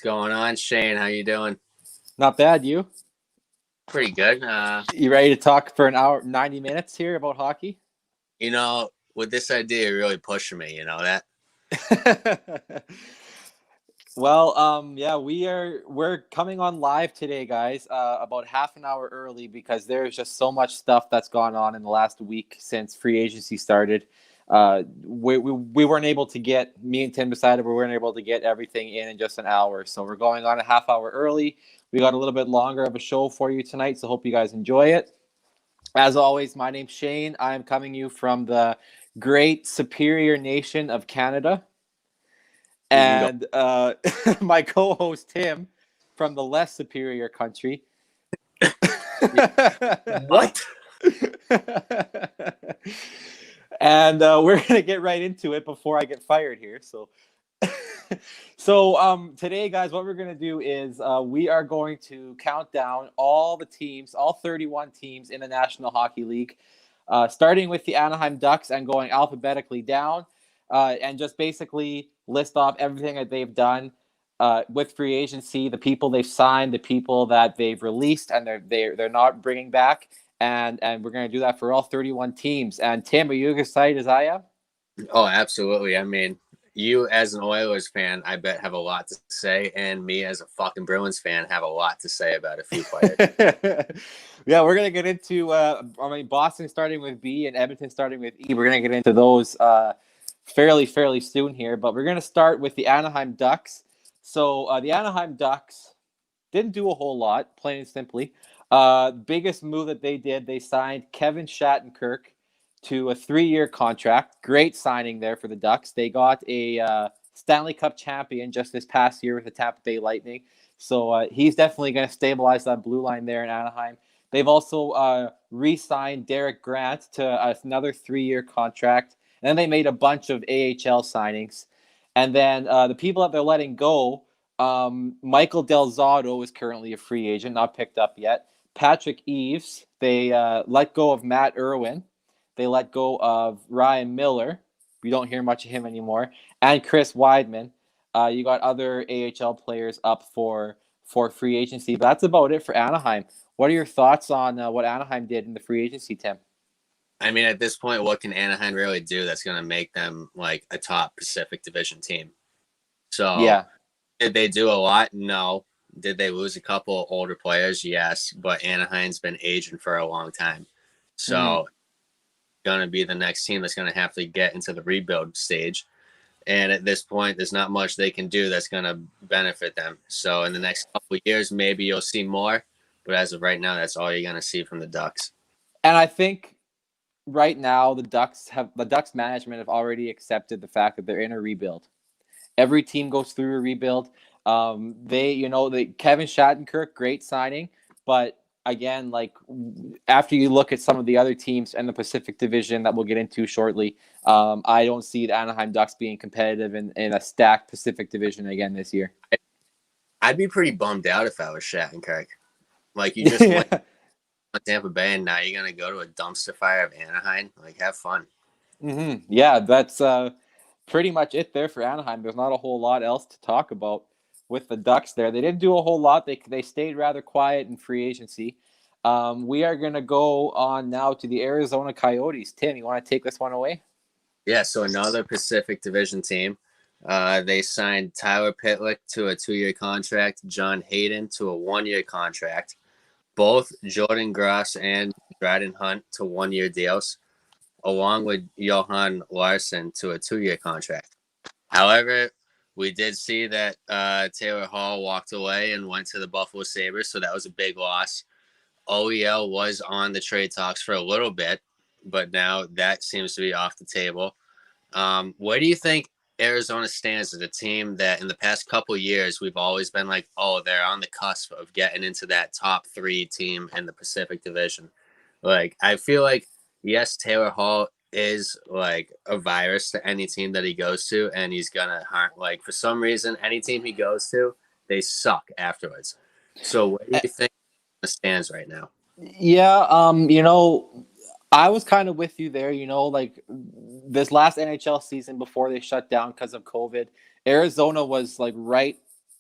going on, Shane? How you doing? Not bad, you? Pretty good. You ready to talk for an hour, 90 minutes here about hockey? With this idea, you're really pushing me. You know that? Well, yeah, we're coming on live today, guys, about half an hour early because there's just so much stuff that's gone on in the last week since free agency started. We weren't able to get, me and Tim decided we weren't able to get everything in just an hour. So we're going on a half hour early. We got a little bit longer of a show for you tonight, so hope you guys enjoy it. As always, my name's Shane. I am coming you from the great superior nation of Canada. And my co-host Tim from the less superior country. What? And we're going to get right into it before I get fired here. So today, guys, what we're going to do is we are going to count down all the teams, all 31 teams in the National Hockey League, starting with the Anaheim Ducks and going alphabetically down, and just basically list off everything that they've done with free agency, the people they've signed, the people that they've released, and they're not bringing back. And we're going to do that for all 31 teams. And Tim, are you excited as I am? Oh, absolutely. I mean, you as an Oilers fan, I bet have a lot to say, and me as a fucking Bruins fan have a lot to say about a few players. Yeah, we're going to get into, Boston starting with B and Edmonton starting with E. We're going to get into those fairly soon here, but we're going to start with the Anaheim Ducks. So the Anaheim Ducks didn't do a whole lot, plain and simply. Biggest move that they did, they signed Kevin Shattenkirk to a 3-year contract. Great signing there for the Ducks. They got a Stanley Cup champion just this past year with the Tampa Bay Lightning. So he's definitely going to stabilize that blue line there in Anaheim. They've also re-signed Derek Grant to another 3-year contract. And then they made a bunch of AHL signings. And then the people that they're letting go, Michael Del Zotto is currently a free agent, not picked up yet. Patrick Eves, they let go of Matt Irwin. They let go of Ryan Miller. We don't hear much of him anymore. And Chris Weidman. You got other AHL players up for free agency. But that's about it for Anaheim. What are your thoughts on what Anaheim did in the free agency, Tim? I mean, at this point, what can Anaheim really do that's going to make them like a top Pacific Division team? So, yeah. Did they do a lot? No. Did they lose a couple older players? Yes. But Anaheim's been aging for a long time. So, going to be the next team that's going to have to get into the rebuild stage. And at this point, there's not much they can do that's going to benefit them. So, in the next couple of years, maybe you'll see more. But as of right now, that's all you're going to see from the Ducks. And I think right now the Ducks management have already accepted the fact that they're in a rebuild. Every team goes through a rebuild. Kevin Shattenkirk, great signing, but again, like after you look at some of the other teams in the Pacific Division that we'll get into shortly, I don't see the Anaheim Ducks being competitive in a stacked Pacific Division again this year. I'd be pretty bummed out if I was Shattenkirk. Like you just went on Tampa Bay and now you're gonna go to a dumpster fire of Anaheim. Like have fun. Mm-hmm. Yeah, that's pretty much it there for Anaheim. There's not a whole lot else to talk about with the Ducks there. They didn't do a whole lot. They stayed rather quiet in free agency. We are going to go on now to the Arizona Coyotes. Tim, you want to take this one away? Yeah, so another Pacific Division team. They signed Tyler Pitlick to a 2-year contract, John Hayden to a 1-year contract, both Jordan Gross and Dryden Hunt to 1-year deals, along with Johan Larson to a 2-year contract. However, we did see that Taylor Hall walked away and went to the Buffalo Sabres, so that was a big loss. OEL was on the trade talks for a little bit, but now that seems to be off the table. Where do you think Arizona stands as a team that in the past couple of years we've always been like, oh, they're on the cusp of getting into that top 3 team in the Pacific Division? Like, I feel like, yes, Taylor Hall is like a virus to any team that he goes to, and he's gonna harm. Like for some reason, any team he goes to, they suck afterwards. So, what do you think it stands right now? Yeah, I was kind of with you there. Like this last NHL season before they shut down because of COVID, Arizona was like right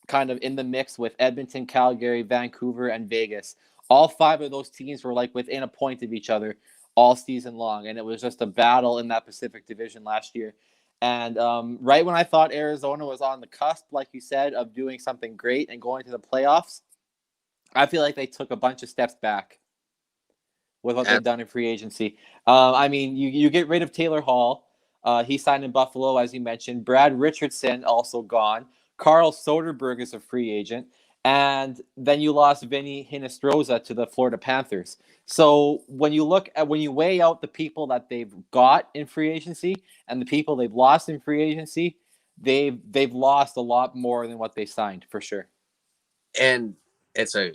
kind of in the mix with Edmonton, Calgary, Vancouver, and Vegas. All 5 of those teams were like within a point of each other all season long, and it was just a battle in that Pacific Division last year. And right when I thought Arizona was on the cusp, like you said, of doing something great and going to the playoffs, I feel like they took a bunch of steps back with what they've done in free agency. I mean, you get rid of Taylor Hall. He signed in Buffalo, as you mentioned. Brad Richardson also gone. Carl Soderberg is a free agent. And then you lost Vinny Hinostroza to the Florida Panthers. So when you weigh out the people that they've got in free agency and the people they've lost in free agency, they've lost a lot more than what they signed, for sure. And it's a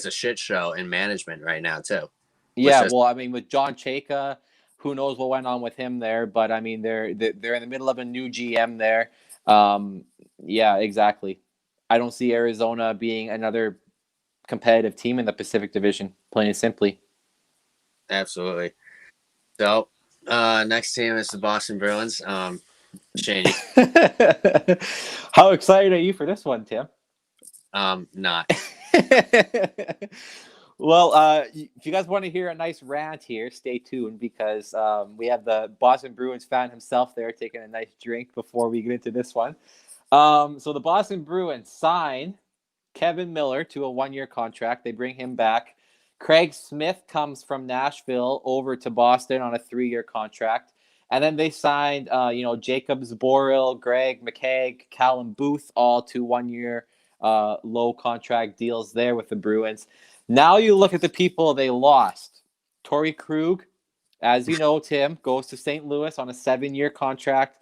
shit show in management right now too. Yeah, well, I mean, with John Chayka, who knows what went on with him there? But I mean, they're in the middle of a new GM there. Yeah, exactly. I don't see Arizona being another competitive team in the Pacific Division, plain and simply. Absolutely. So, next team is the Boston Bruins. Shane, how excited are you for this one, Tim? Not. Well, if you guys want to hear a nice rant here, stay tuned because we have the Boston Bruins fan himself there taking a nice drink before we get into this one. So the Boston Bruins sign Kevin Miller to a 1-year contract. They bring him back. Craig Smith comes from Nashville over to Boston on a 3-year contract. And then they signed, Jacob Zboril, Greg McKegg, Callum Booth, all to 1-year low contract deals there with the Bruins. Now you look at the people they lost. Torrey Krug, as you know, Tim, goes to St. Louis on a 7-year contract.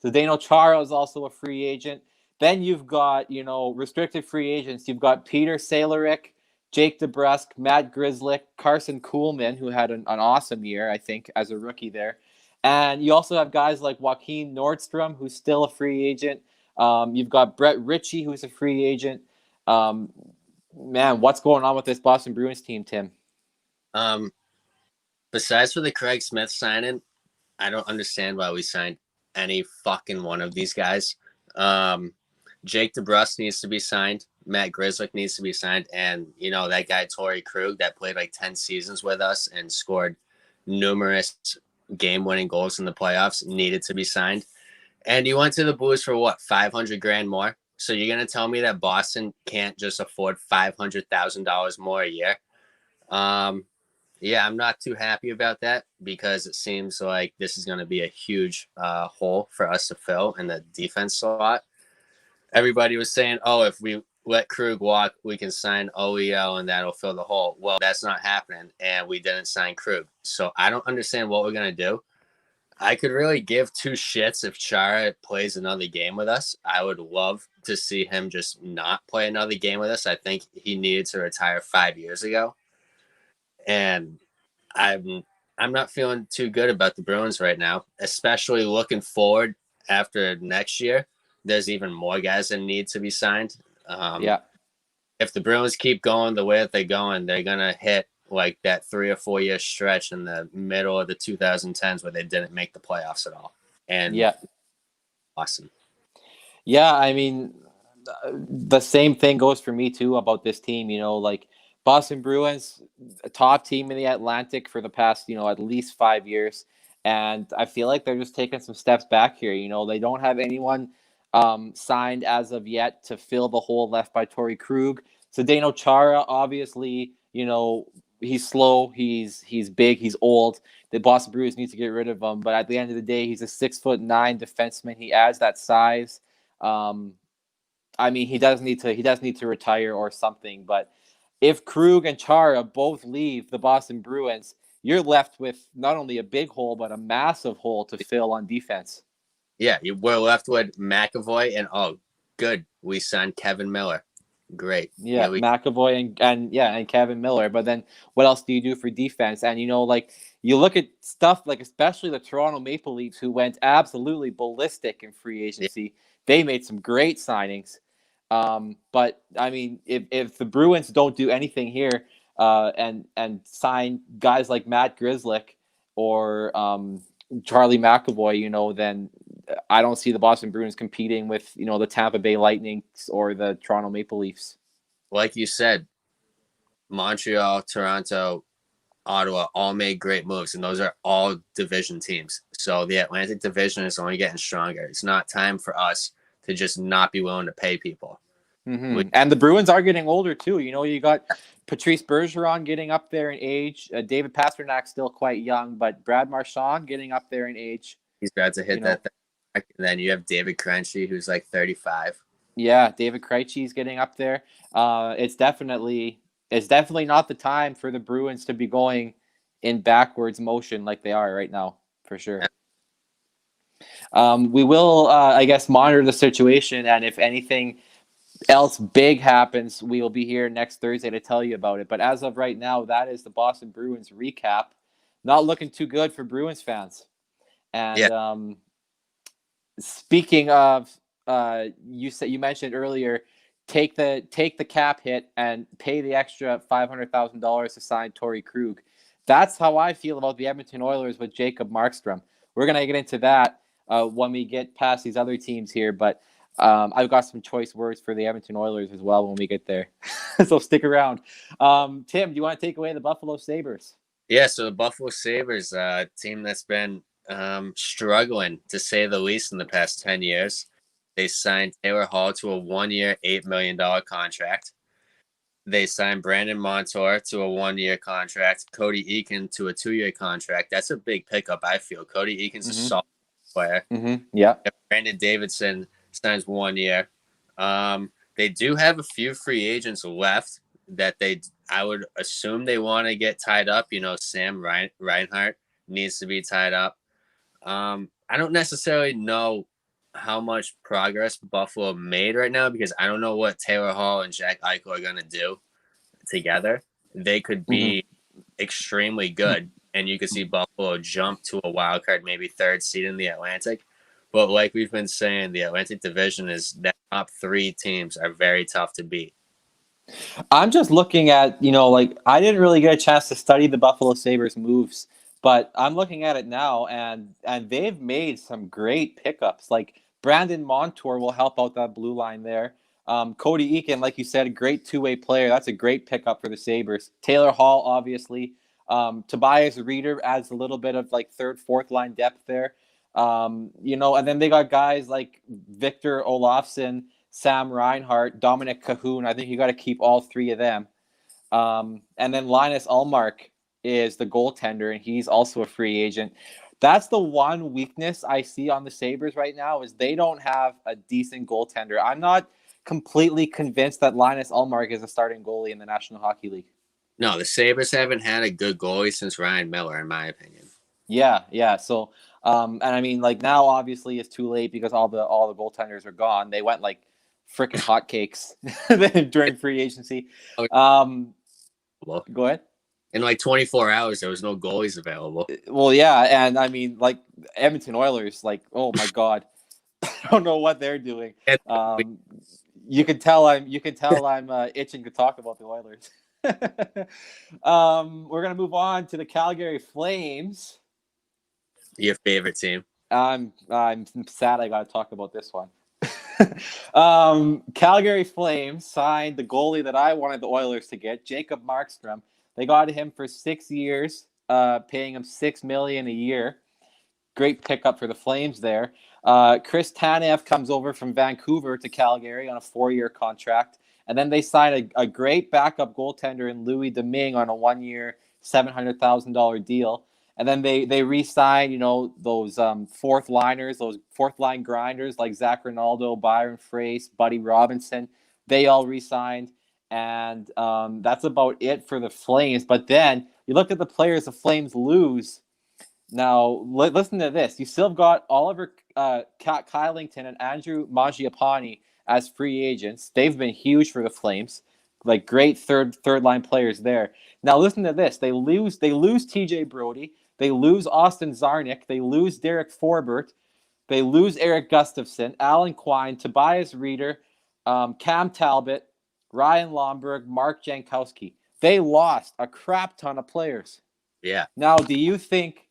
Zdeno Chara is also a free agent. Then you've got, restricted free agents. You've got Peter Salerick, Jake DeBrusk, Matt Grzelcyk, Carson Kuhlman, who had an awesome year, I think, as a rookie there. And you also have guys like Joaquin Nordstrom, who's still a free agent. You've got Brett Ritchie, who's a free agent. Man, what's going on with this Boston Bruins team, Tim? Besides for the Craig Smith signing, I don't understand why we signed any fucking one of these guys. Jake DeBrusk needs to be signed. Matt Grzelcyk needs to be signed. And, that guy, Torrey Krug, that played like 10 seasons with us and scored numerous game-winning goals in the playoffs, needed to be signed. And you went to the Blues for what, $500,000 more? So you're going to tell me that Boston can't just afford $500,000 more a year? Yeah, I'm not too happy about that because it seems like this is going to be a huge hole for us to fill in the defense slot. Everybody was saying, if we let Krug walk, we can sign OEL and that'll fill the hole. Well, that's not happening, and we didn't sign Krug. So I don't understand what we're going to do. I could really give 2 shits if Chara plays another game with us. I would love to see him just not play another game with us. I think he needed to retire 5 years ago. And I'm not feeling too good about the Bruins right now, especially looking forward after next year. There's even more guys that need to be signed. Yeah. If the Bruins keep going the way that they're going, they're going to hit like that 3 or 4 year stretch in the middle of the 2010s where they didn't make the playoffs at all. And yeah, awesome. Yeah, I mean, the same thing goes for me too about this team. Like Boston Bruins, a top team in the Atlantic for the past, at least 5 years, and I feel like they're just taking some steps back here. They don't have anyone signed as of yet to fill the hole left by Torrey Krug. Zdeno Chara, obviously, he's slow, he's big, he's old. The Boston Bruins need to get rid of him, but at the end of the day, he's a 6'9" defenseman. He adds that size. I mean, he does need to retire or something. But if Krug and Chara both leave the Boston Bruins, you're left with not only a big hole but a massive hole to fill on defense. Yeah, we're left with McAvoy and good, we signed Kevin Miller. Great. Yeah, McAvoy and Kevin Miller. But then what else do you do for defense? And you look at stuff like especially the Toronto Maple Leafs, who went absolutely ballistic in free agency. Yeah. They made some great signings. But I mean, if the Bruins don't do anything here and sign guys like Matt Grzelcyk or Charlie McAvoy, then I don't see the Boston Bruins competing with, the Tampa Bay Lightning or the Toronto Maple Leafs. Like you said, Montreal, Toronto, Ottawa all made great moves, and those are all division teams. So the Atlantic Division is only getting stronger. It's not time for us to just not be willing to pay people. Mm-hmm. And the Bruins are getting older too. You got Patrice Bergeron getting up there in age. David Pasternak's still quite young, but Brad Marchand getting up there in age. He's about to hit that thing. And then you have David Krejci, who's like 35. Yeah, David Krejci's getting up there. It's definitely not the time for the Bruins to be going in backwards motion like they are right now, for sure. We will, I guess, monitor the situation, and if anything else big happens, we will be here next Thursday to tell you about it. But as of right now, that is the Boston Bruins recap. Not looking too good for Bruins fans. And speaking of, you mentioned earlier, take the cap hit and pay the extra $500,000 to sign Torrey Krug. That's how I feel about the Edmonton Oilers with Jacob Markstrom. We're gonna get into that when we get past these other teams here, but I've got some choice words for the Edmonton Oilers as well when we get there. So stick around. Tim, do you want to take away the Buffalo Sabres? Yeah, so the Buffalo Sabres, team that's been struggling, to say the least, in the past 10 years. They signed Taylor Hall to a 1-year, $8 million contract. They signed Brandon Montour to a 1-year contract, Cody Eakin to a 2-year contract. That's a big pickup, I feel. Cody Eakin's a solid player. Yeah. Brandon Davidson signs 1 year. They do have a few free agents left that I would assume they want to get tied up. Sam Reinhart needs to be tied up. I don't necessarily know how much progress Buffalo made right now, because I don't know what Taylor Hall and Jack Eichel are going to do together. They could be extremely good, and you could see Buffalo jump to a wild card, maybe third seed in the Atlantic. But like we've been saying, the Atlantic Division is the top 3 teams are very tough to beat. I'm just looking at, I didn't really get a chance to study the Buffalo Sabres moves, but I'm looking at it now, and they've made some great pickups. Like Brandon Montour will help out that blue line there. Cody Eakin, like you said, a great two-way player. That's a great pickup for the Sabres. Taylor Hall, obviously. Tobias Reeder adds a little bit of like third, fourth line depth there. And then they got guys like Victor Olofsson, Sam Reinhart, Dominic Cahoon. I think you got to keep all 3 of them. And then Linus Ullmark is the goaltender, and he's also a free agent. That's the one weakness I see on the Sabres right now, is they don't have a decent goaltender. I'm not completely convinced that Linus Ullmark is a starting goalie in the National Hockey League. No, the Sabres haven't had a good goalie since Ryan Miller, in my opinion. Yeah. So, and I mean, like, now obviously it's too late because all the goaltenders are gone. They went like freaking hotcakes during free agency. Go ahead. In like 24 hours, there was no goalies available. Well, yeah, and I mean, like, Edmonton Oilers, like, oh my God, I don't know what they're doing. You can tell I'm itching to talk about the Oilers. We're gonna move on to the Calgary Flames. Your favorite team. I'm sad I got to talk about this one. Calgary Flames signed the goalie that I wanted the Oilers to get, Jacob Markstrom. They got him for 6 years, paying him $6 million a year. Great pickup for the Flames there. Chris Tanev comes over from Vancouver to Calgary on a 4-year contract. And then they signed a great backup goaltender in Louis Domingue on a 1-year, $700,000 deal. And then they re-signed, those fourth liners, those fourth line grinders like Zach Rinaldo, Byron Frace, Buddy Robinson. They all re-signed. And that's about it for the Flames. But then you look at the players the Flames lose. Now, listen to this. You still have got Oliver Kylington and Andrew Mangiapane as free agents. They've been huge for the Flames. Like, great third line players there. Now listen to this. They lose TJ Brody. They lose Austin Zarnik. They lose Derek Forbert. They lose Eric Gustafson, Alan Quine, Tobias Reeder, Cam Talbot, Ryan Lomberg, Mark Jankowski. They lost a crap ton of players. Yeah. Now, do you think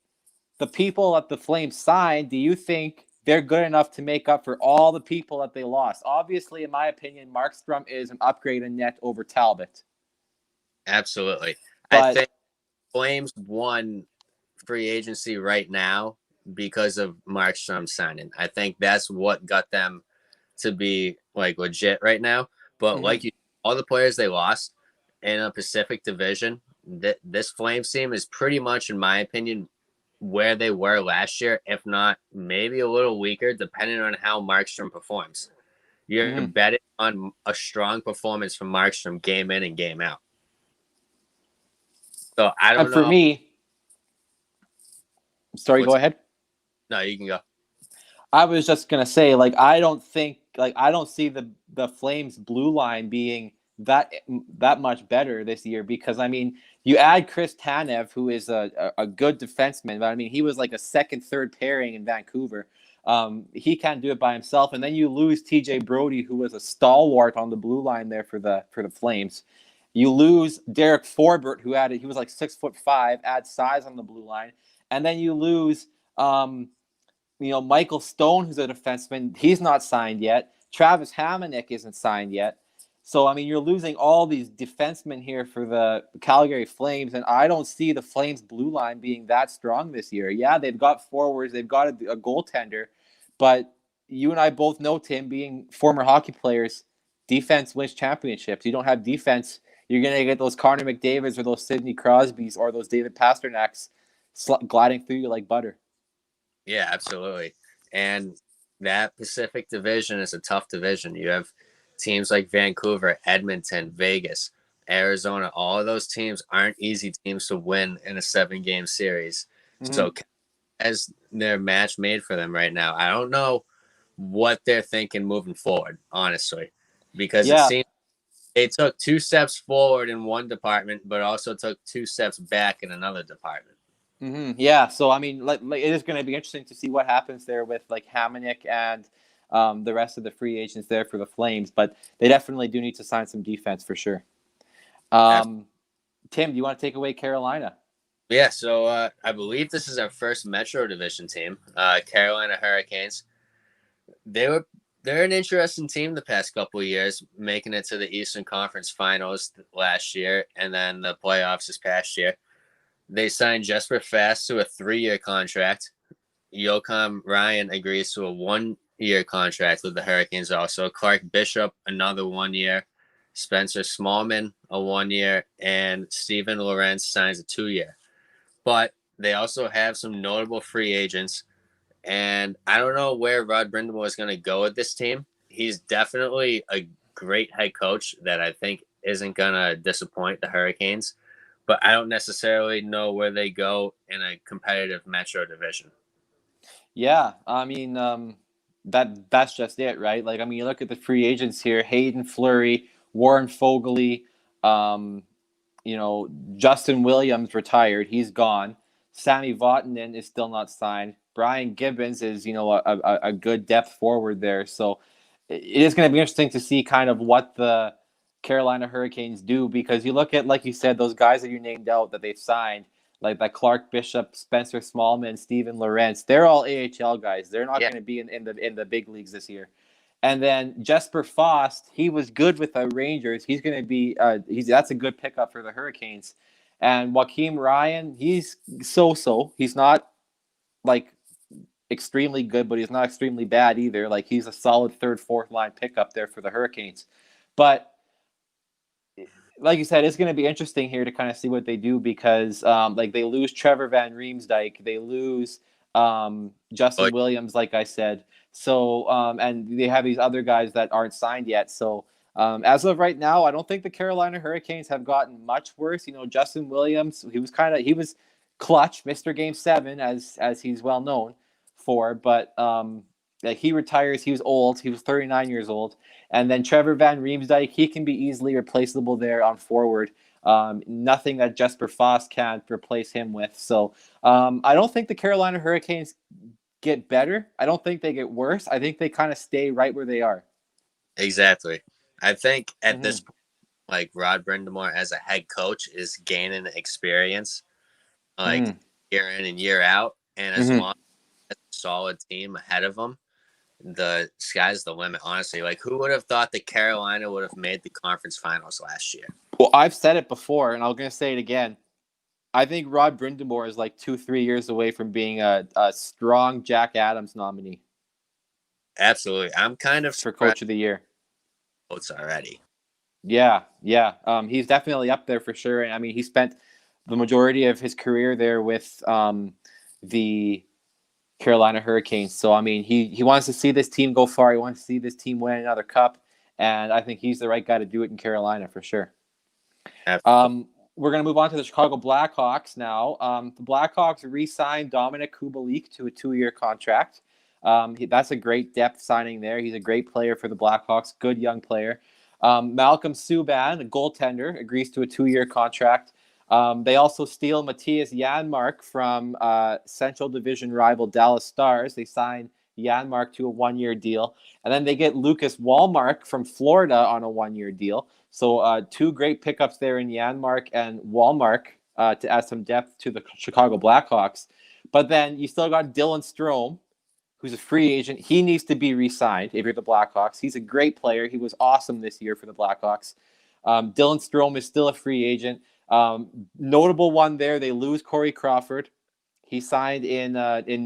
the people that the Flames signed, do you think they're good enough to make up for all the people that they lost. Obviously, in my opinion, Markstrom is an upgrade in net over Talbot. Absolutely. I But think Flames won free agency right now because of Markstrom signing. I think that's what got them to be like legit right now. But like you, all the players they lost in a Pacific Division, this Flames team is pretty much, in my opinion, where they were last year, if not maybe a little weaker, depending on how Markstrom performs. You're betting on a strong performance from Markstrom game in and game out. So I don't and for know. me, sorry, go ahead. No, you can go. I was just gonna say, like, I don't see the Flames blue line being that much better this year, because I mean, you add Chris Tanev, who is a good defenseman, but I mean, he was like a second, third pairing in Vancouver. He can't do it by himself, and then you lose TJ Brody, who was a stalwart on the blue line there for the Flames. You lose Derek Forbert, he was like 6'5", adds size on the blue line, and then you lose Michael Stone, who's a defenseman, he's not signed yet. Travis Hamonic isn't signed yet. So, I mean, you're losing all these defensemen here for the Calgary Flames, and I don't see the Flames blue line being that strong this year. Yeah, they've got forwards, they've got a goaltender, but you and I both know, Tim, being former hockey players, defense wins championships. You don't have defense, you're going to get those Connor McDavids or those Sidney Crosbys or those David Pasternaks gliding through you like butter. Yeah, absolutely. And that Pacific Division is a tough division. You have teams like Vancouver, Edmonton, Vegas, Arizona. All of those teams aren't easy teams to win in a 7-game series. So as their match made for them right now, I don't know what they're thinking moving forward, honestly, because it seems they took 2 steps forward in one department, but also took 2 steps back in another department. Yeah, so I mean, like it is going to be interesting to see what happens there with like Hamonic and the rest of the free agents there for the Flames, but they definitely do need to sign some defense for sure. Tim, do you want to take away Carolina? Yeah, so I believe this is our first Metro Division team, Carolina Hurricanes. They're an interesting team the past couple of years, making it to the Eastern Conference Finals last year and then the playoffs this past year. They signed Jesper Fast to a 3-year contract. Joakim Ryan agrees to a 1-year contract with the Hurricanes also. Clark Bishop, another 1 year. Spencer Smallman, a 1 year. And Steven Lorentz signs a 2-year. But they also have some notable free agents. And I don't know where Rod Brind'Amour is going to go with this team. He's definitely a great head coach that I think isn't going to disappoint the Hurricanes. But I don't necessarily know where they go in a competitive Metro division. Yeah, I mean, that's just it, right? Like, I mean, you look at the free agents here: Hayden Fleury, Warren Foegele, Justin Williams retired, he's gone. Sami Vatanen is still not signed. Brian Gibbons is, a good depth forward there. So it is going to be interesting to see kind of what the Carolina Hurricanes do, because you look at, like you said, those guys that you named out that they've signed, like that Clark Bishop, Spencer Smallman, Steven Lorentz, they're all AHL guys. They're not going to be in the big leagues this year. And then Jesper Fast, he was good with the Rangers. He's going to be that's a good pickup for the Hurricanes. And Joakim Ryan, he's so. He's not like extremely good, but he's not extremely bad either. Like, he's a solid third, fourth line pickup there for the Hurricanes. But like you said, it's going to be interesting here to kind of see what they do, because they lose Trevor Van Riemsdyk, they lose Justin Williams, like I said. So and they have these other guys that aren't signed yet. So as of right now, I don't think the Carolina Hurricanes have gotten much worse. Justin Williams, he was clutch, Mr. Game 7, as he's well known for, but he retires. He was old. He was 39 years old. And then Trevor Van Riemsdyk, he can be easily replaceable there on forward. Nothing that Jesper Fast can't replace him with. So I don't think the Carolina Hurricanes get better. I don't think they get worse. I think they kind of stay right where they are. Exactly. I think at this point, like, Rod Brind'Amour as a head coach is gaining experience, like year in and year out. And as long as solid team ahead of them, the sky's the limit, honestly. Like, who would have thought that Carolina would have made the conference finals last year? Well, I've said it before, and I'm going to say it again. I think Rod Brindamore is like 2-3 years away from being a strong Jack Adams nominee. Absolutely. I'm kind of for Coach of the Year. Votes already. Yeah. He's definitely up there for sure. And I mean, he spent the majority of his career there with the Carolina Hurricanes. So I mean, he wants to see this team go far. He wants to see this team win another cup, and I think he's the right guy to do it in Carolina for sure. We're going to move on to the Chicago Blackhawks now. The Blackhawks re-signed Dominic Kubalik to a 2-year contract. That's a great depth signing there. He's a great player for the Blackhawks, good young player. Malcolm Subban, a goaltender, agrees to a 2-year contract. They also steal Matthias Janmark from Central Division rival Dallas Stars. They sign Janmark to a 1-year deal. And then they get Lucas Wallmark from Florida on a 1-year deal. So 2 great pickups there in Janmark and Wallmark to add some depth to the Chicago Blackhawks. But then you still got Dylan Strome, who's a free agent. He needs to be re-signed if you're the Blackhawks. He's a great player. He was awesome this year for the Blackhawks. Dylan Strome is still a free agent. Notable one there, they lose Corey Crawford. He signed in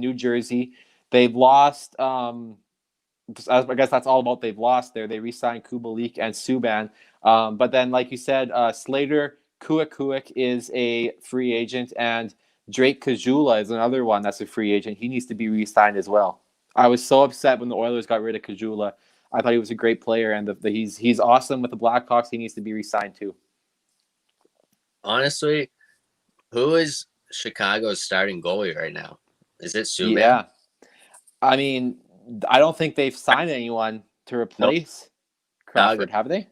New Jersey. They've lost... I guess that's all about they've lost there. They re-signed Kubalik and Subban. But then, like you said, Slater Kuakuk is a free agent, and Drake Kajula is another one that's a free agent. He needs to be re-signed as well. I was so upset when the Oilers got rid of Kajula. I thought he was a great player, and he's awesome with the Blackhawks. He needs to be re-signed too. Honestly, who is Chicago's starting goalie right now? Is it Subban? Yeah. I mean, I don't think they've signed anyone to replace Crawford, have they?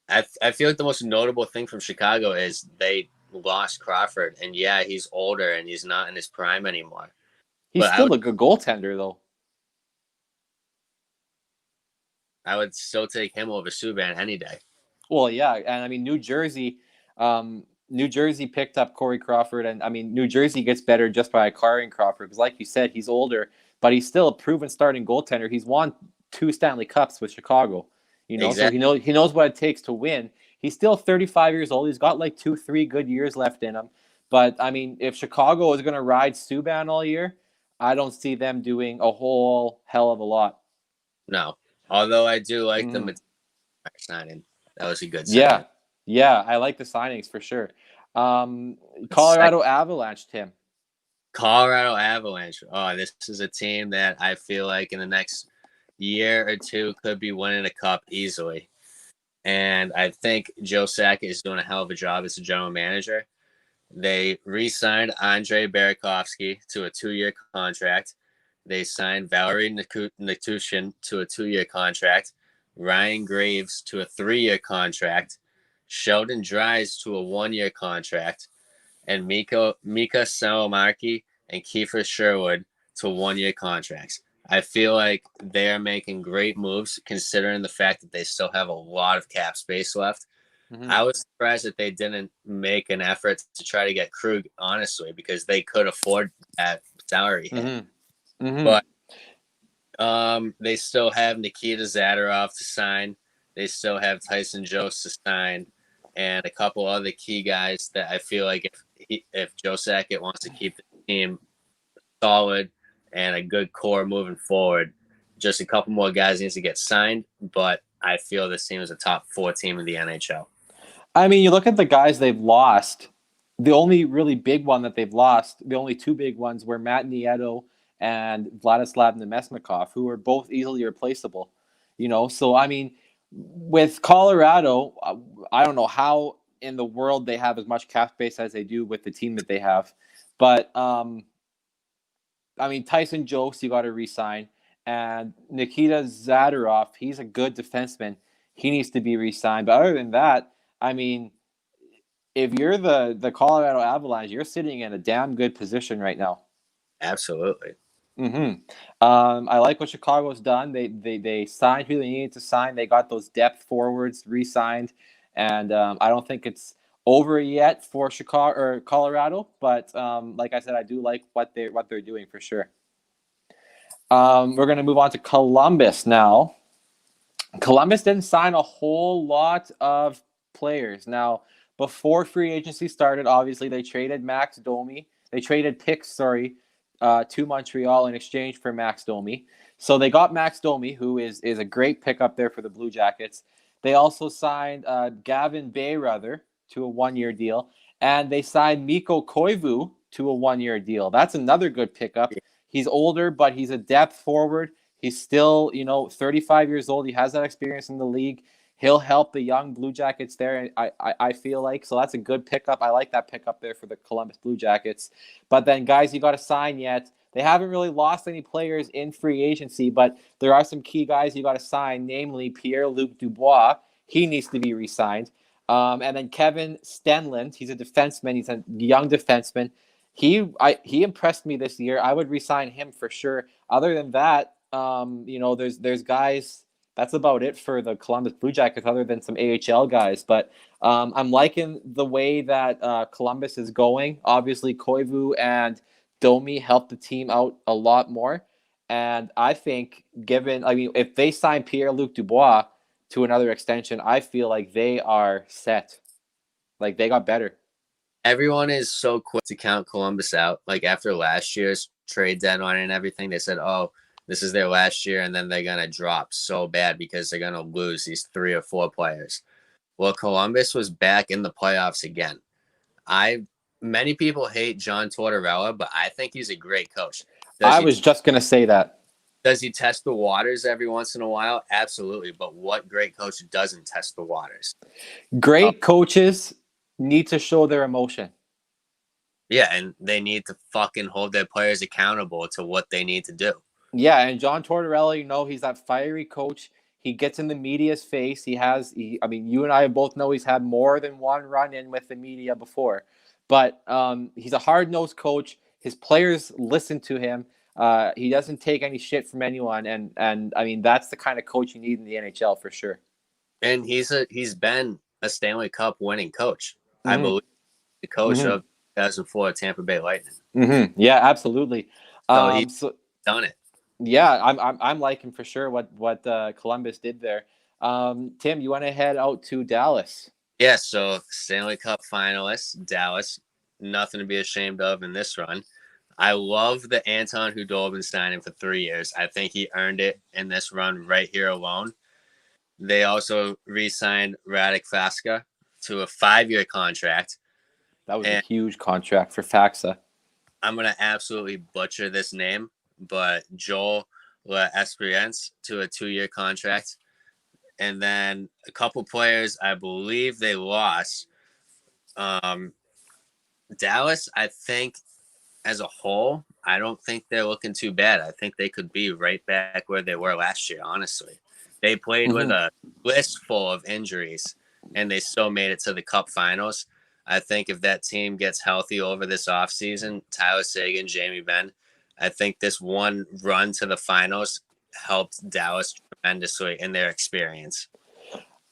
I feel like the most notable thing from Chicago is they lost Crawford, and yeah, he's older and he's not in his prime anymore. He's still a good goaltender, though. I would still take him over Subban any day. Well, yeah, and I mean New Jersey picked up Corey Crawford, and I mean New Jersey gets better just by acquiring Crawford because, like you said, he's older, but he's still a proven starting goaltender. He's won 2 Stanley Cups with Chicago, exactly. So he knows what it takes to win. He's still 35 years old. He's got like 2-3 good years left in him. But I mean, if Chicago is going to ride Subban all year, I don't see them doing a whole hell of a lot. No, although I do like the signing. That was a good signing. Yeah, I like the signings for sure. Colorado Avalanche, Tim. Colorado Avalanche. Oh, this is a team that I feel like in the next year or two could be winning a cup easily. And I think Joe Sakic is doing a hell of a job as a general manager. They re-signed Andrei Burakovsky to a 2-year contract. They signed Valerie Nikushin to a 2-year contract. Ryan Graves to a 3-year contract. Sheldon Dries to a 1-year contract. And Mika Salomarki and Kiefer Sherwood to 1-year contracts. I feel like they're making great moves considering the fact that they still have a lot of cap space left. Mm-hmm. I was surprised that they didn't make an effort to try to get Krug, honestly, because they could afford that salary hit. Mm-hmm. Mm-hmm. But they still have Nikita Zadorov to sign. They still have Tyson Jost to sign, and a couple other key guys that I feel like if Joe Sakic wants to keep the team solid and a good core moving forward, just a couple more guys needs to get signed. But I feel this team is a top 4 team in the NHL. I mean, you look at the guys they've lost. The only really big one that they've lost, the only 2 big ones were Matt Nieto and Vladislav Nemesnikov, who are both easily replaceable. So I mean, with Colorado, I don't know how in the world they have as much cap space as they do with the team that they have. But, I mean, Tyson Jost, you got to re-sign. And Nikita Zadorov, he's a good defenseman. He needs to be re-signed. But other than that, I mean, if you're the Colorado Avalanche, you're sitting in a damn good position right now. Absolutely. Mm-hmm. I like what Chicago's done. They signed who they needed to sign. They got those depth forwards re-signed, and I don't think it's over yet for Chicago or Colorado. But like I said, I do like what they're doing for sure. We're going to move on to Columbus now. Columbus didn't sign a whole lot of players. Now, before free agency started, obviously they traded Max Domi. They traded picks, to Montreal in exchange for Max Domi. So they got Max Domi, who is a great pickup there for the Blue Jackets. They also signed Gavin Bayreuther to a 1-year deal, and they signed Mikko Koivu to a 1-year deal. That's another good pickup. He's older, but he's a depth forward. He's still, 35 years old. He has that experience in the league. He'll help the young Blue Jackets there, I feel like. So that's a good pickup. I like that pickup there for the Columbus Blue Jackets. But then, guys, you got to sign yet. They haven't really lost any players in free agency, but there are some key guys you got to sign, namely Pierre-Luc Dubois. He needs to be re-signed. And then Kevin Stenlund. He's a defenseman. He's a young defenseman. He impressed me this year. I would re-sign him for sure. Other than that, there's guys. That's about it for the Columbus Blue Jackets, other than some AHL guys. But I'm liking the way that Columbus is going. Obviously, Koivu and Domi helped the team out a lot more. And I think, if they sign Pierre-Luc Dubois to another extension, I feel like they are set. Like, they got better. Everyone is so quick to count Columbus out. Like, after last year's trade deadline and everything, they said, oh, this is their last year, and then they're going to drop so bad because they're going to lose these 3 or 4 players. Well, Columbus was back in the playoffs again. Many people hate John Tortorella, but I think he's a great coach. I was just going to say that. Does he test the waters every once in a while? Absolutely. But what great coach doesn't test the waters? Great coaches need to show their emotion. Yeah, and they need to fucking hold their players accountable to what they need to do. Yeah, and John Tortorella, he's that fiery coach. He gets in the media's face. You and I both know he's had more than one run-in with the media before. But he's a hard-nosed coach. His players listen to him. He doesn't take any shit from anyone. And that's the kind of coach you need in the NHL for sure. And he's been a Stanley Cup winning coach. Mm-hmm. I believe the coach of 2004 Tampa Bay Lightning. Mm-hmm. Yeah, absolutely. So he's done it. Yeah, I'm liking for sure what Columbus did there. Tim, you want to head out to Dallas? Yeah, so Stanley Cup finalists, Dallas, nothing to be ashamed of in this run. I love the Anton Khudobin signing for 3 years. I think he earned it in this run right here alone. They also re-signed Radek Faksa to a 5-year contract. That was a huge contract for Faksa. I'm going to absolutely butcher this name, but Joel L'Esperience to a 2-year contract. And then a couple players I believe they lost. Dallas, I think, as a whole, I don't think they're looking too bad. I think they could be right back where they were last year, honestly. They played with a list full of injuries, and they still made it to the Cup finals. I think if that team gets healthy over this offseason, Tyler Seguin, Jamie Benn, I think this one run to the finals helped Dallas tremendously in their experience.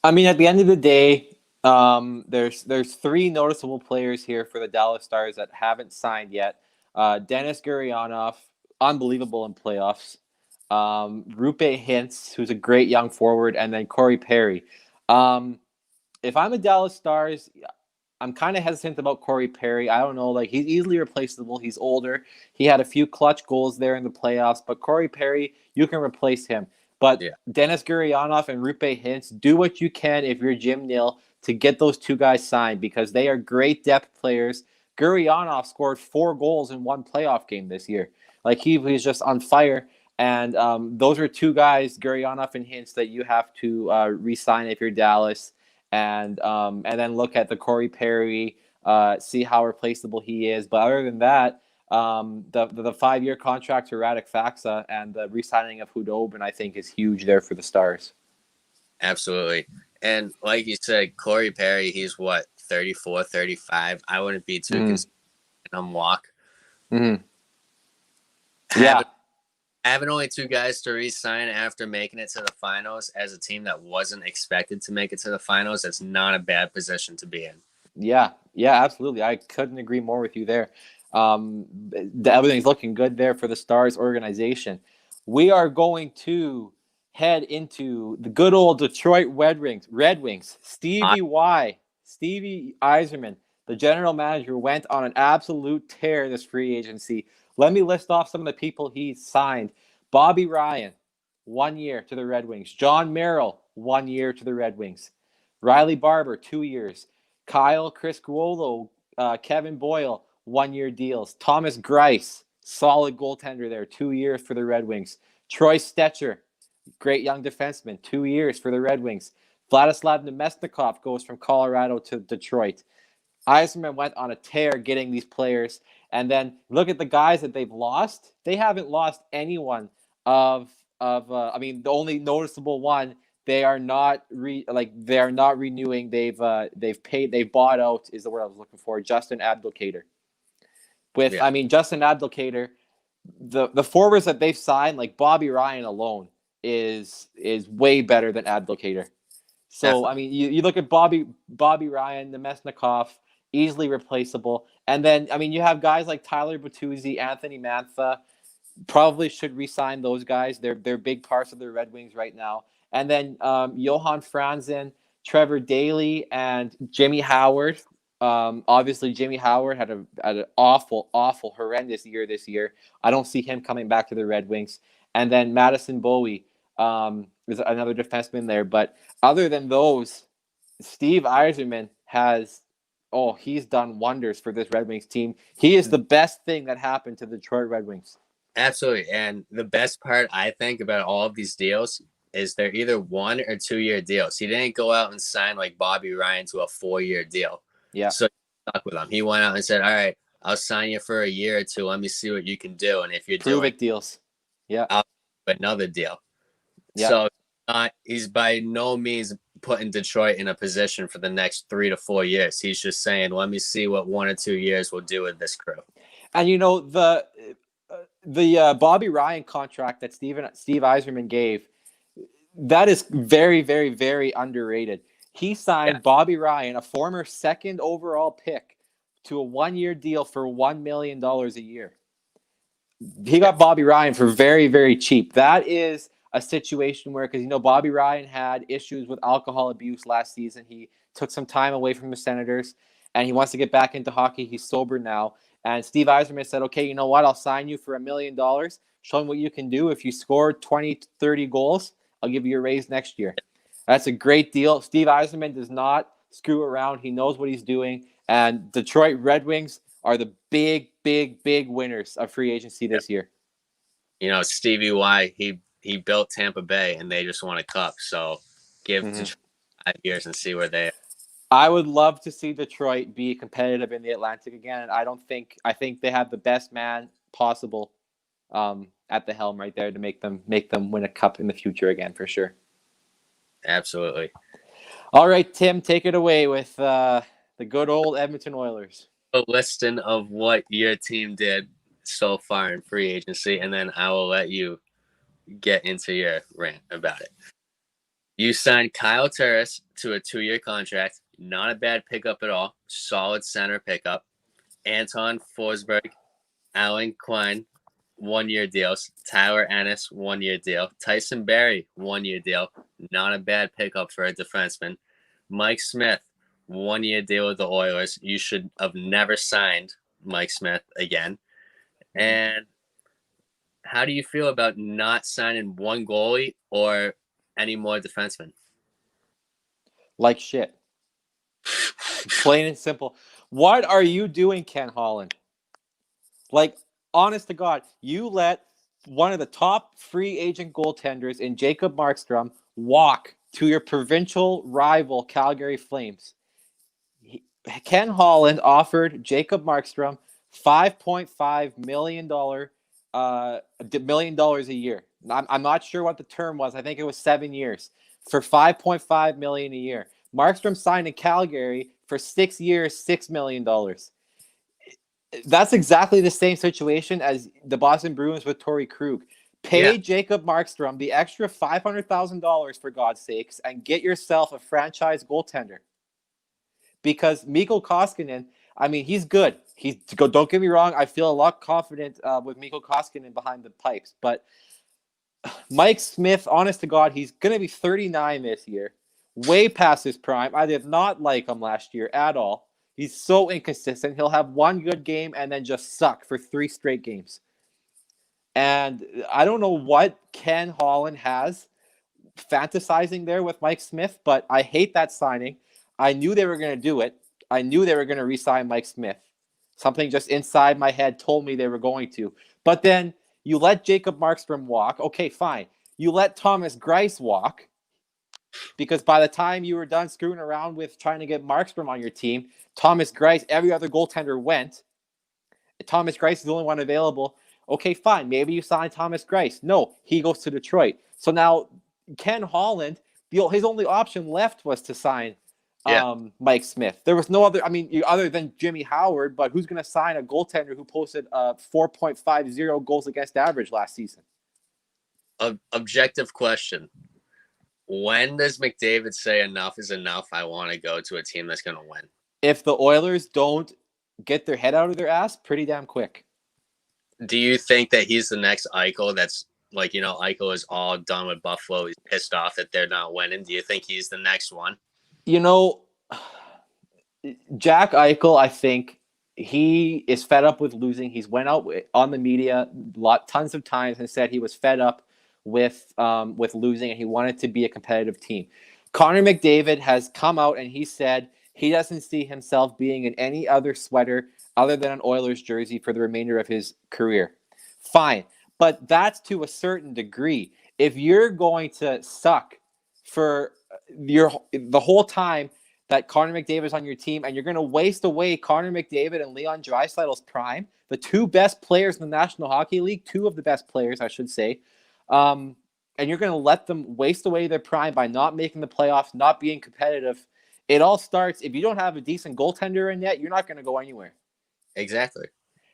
At the end of the day, there's 3 noticeable players here for the Dallas Stars that haven't signed yet. Denis Gurianov, unbelievable in playoffs. Rupe Hintz, who's a great young forward, and then Corey Perry. If I'm a Dallas Stars, I'm kind of hesitant about Corey Perry. I don't know, he's easily replaceable. He's older. He had a few clutch goals there in the playoffs, but Corey Perry, you can replace him. But Denis Gurianov and Rupe Hintz, do what you can if you're Jim Nill to get those 2 guys signed because they are great depth players. Gurianov scored 4 goals in 1 playoff game this year. He's just on fire. And those are 2 guys, Gurianov and Hintz, that you have to re-sign if you're Dallas. And then look at the Corey Perry, see how replaceable he is. But other than that, the 5-year contract to Radek Faksa and the re-signing of Khudobin, I think, is huge there for the Stars. Absolutely. And like you said, Corey Perry, he's 34, 35. I wouldn't be too concerned him walk. Mm-hmm. Yeah. Having only 2 guys to re-sign after making it to the finals as a team that wasn't expected to make it to the finals, that's not a bad position to be in. Yeah, absolutely. I couldn't agree more with you there. Everything's looking good there for the Stars organization. we are going to head into the good old Detroit Red Wings. Stevie Yzerman, the general manager, went on an absolute tear this free agency. Let me list off some of the people he signed. Bobby Ryan, 1 year to the Red Wings. John Merrill, 1 year to the Red Wings. Riley Barber, 2 years. Chris Guolo, Kevin Boyle, 1 year deals. Thomas Greiss, solid goaltender there, 2 years for the Red Wings. Troy Stetcher, great young defenseman, 2 years for the Red Wings. Vladislav Nemesnikov goes from Colorado to Detroit. Yzerman went on a tear getting these players. And then look at the guys that they've lost. They haven't lost anyone the only noticeable one, they are not renewing. They've bought out is the word I was looking for. Justin Abdelkader. Justin Abdelkader, the forwards that they've signed, like Bobby Ryan alone, is way better than Abdelkader. So definitely. You look at Bobby Ryan, Nemesnikov, easily replaceable, and then you have guys like Tyler Bertuzzi, Anthony Mantha. Probably should re-sign those guys. They're big parts of the Red Wings right now. And then Johan Franzen, Trevor Daley, and Jimmy Howard. Obviously, Jimmy Howard had an awful, horrendous year this year. I don't see him coming back to the Red Wings. And then Madison Bowie is another defenseman there. But other than those, Steve Yzerman he's done wonders for this Red Wings team. He is the best thing that happened to the Detroit Red Wings. Absolutely. And the best part, I think, about all of these deals is they're either 1 or 2 year deals. He didn't go out and sign like Bobby Ryan to a 4-year deal. Yeah. So he stuck with him. He went out and said, all right, I'll sign you for a year or two. Let me see what you can do. And if you're doing deals, yeah, I'll do another deal. Yeah. So he's by no means putting Detroit in a position for the next 3 to 4 years. He's just saying, let me see what 1 or 2 years will do with this crew. And the Bobby Ryan contract that Steve Yzerman gave, that is very, very, very underrated. He signed Bobby Ryan, a former 2nd overall pick, to a 1-year deal for $1 million a year. He got Bobby Ryan for very, very cheap. That is a situation where, because Bobby Ryan had issues with alcohol abuse last season. He took some time away from the Senators, and he wants to get back into hockey. He's sober now. And Steve Yzerman said, okay, you know what? I'll sign you for $1 million. Show me what you can do. If you score 20, 30 goals, I'll give you a raise next year. That's a great deal. Steve Yzerman does not screw around. He knows what he's doing. And Detroit Red Wings are the big, big, big winners of free agency this year. Stevie Y, he built Tampa Bay, and they just won a cup. So give Detroit 5 years and see where they are. I would love to see Detroit be competitive in the Atlantic again. I think they have the best man possible at the helm right there to make them win a cup in the future again, for sure. Absolutely. All right, Tim, take it away with the good old Edmonton Oilers. A listing of what your team did so far in free agency, and then I will let you get into your rant about it. You signed Kyle Turris to a 2-year contract. Not a bad pickup at all. Solid center pickup. Anton Forsberg, Alan Quine, 1-year deals. Tyler Ennis, 1-year deal. Tyson Barrie, 1-year deal. Not a bad pickup for a defenseman. Mike Smith, 1-year deal with the Oilers. You should have never signed Mike Smith again. And how do you feel about not signing one goalie or any more defensemen? Like shit. Plain and simple. What are you doing, Ken Holland? Like, honest to God, you let one of the top free agent goaltenders in Jacob Markstrom walk to your provincial rival Calgary Flames. Ken Holland offered Jacob Markstrom $5.5 million a year. I'm not sure what the term was. I think it was 7 years for $5.5 million a year. Markstrom signed in Calgary for 6 years, $6 million. That's exactly the same situation as the Boston Bruins with Torrey Krug. Pay Jacob Markstrom the extra $500,000 for God's sakes and get yourself a franchise goaltender. Because Mikko Koskinen, he's good. Don't get me wrong. I feel a lot confident with Mikko Koskinen behind the pipes, but Mike Smith, honest to God, he's going to be 39 this year, way past his prime. I did not like him last year at all. He's so inconsistent. He'll have one good game and then just suck for 3 straight games. And I don't know what Ken Holland has fantasizing there with Mike Smith, but I hate that signing. I knew they were going to do it. I knew they were going to re-sign Mike Smith. Something just inside my head told me they were going to. But then you let Jacob Markstrom walk. Okay, fine. You let Thomas Greiss walk because by the time you were done screwing around with trying to get Markstrom on your team, Thomas Greiss, every other goaltender went. Thomas Greiss is the only one available. Okay, fine. Maybe you sign Thomas Greiss. No, he goes to Detroit. So now Ken Holland, his only option left was to sign Mike Smith. There was no other, other than Jimmy Howard, but who's going to sign a goaltender who posted 4.50 goals against average last season? Objective question. When does McDavid say enough is enough? I want to go to a team that's going to win. If the Oilers don't get their head out of their ass pretty damn quick. Do you think that he's the next Eichel that's like, Eichel is all done with Buffalo. He's pissed off that they're not winning. Do you think he's the next one? Jack Eichel, I think he is fed up with losing. He's went out on the media tons of times and said he was fed up with losing and he wanted to be a competitive team. Connor McDavid has come out and he said he doesn't see himself being in any other sweater other than an Oilers jersey for the remainder of his career. Fine. But that's to a certain degree. If you're going to suck for the whole time that Connor McDavid is on your team and you're going to waste away Connor McDavid and Leon Draisaitl's prime, the 2 best players in the National Hockey League, 2 of the best players, I should say, and you're going to let them waste away their prime by not making the playoffs, not being competitive. It all starts, if you don't have a decent goaltender in net, you're not going to go anywhere. Exactly.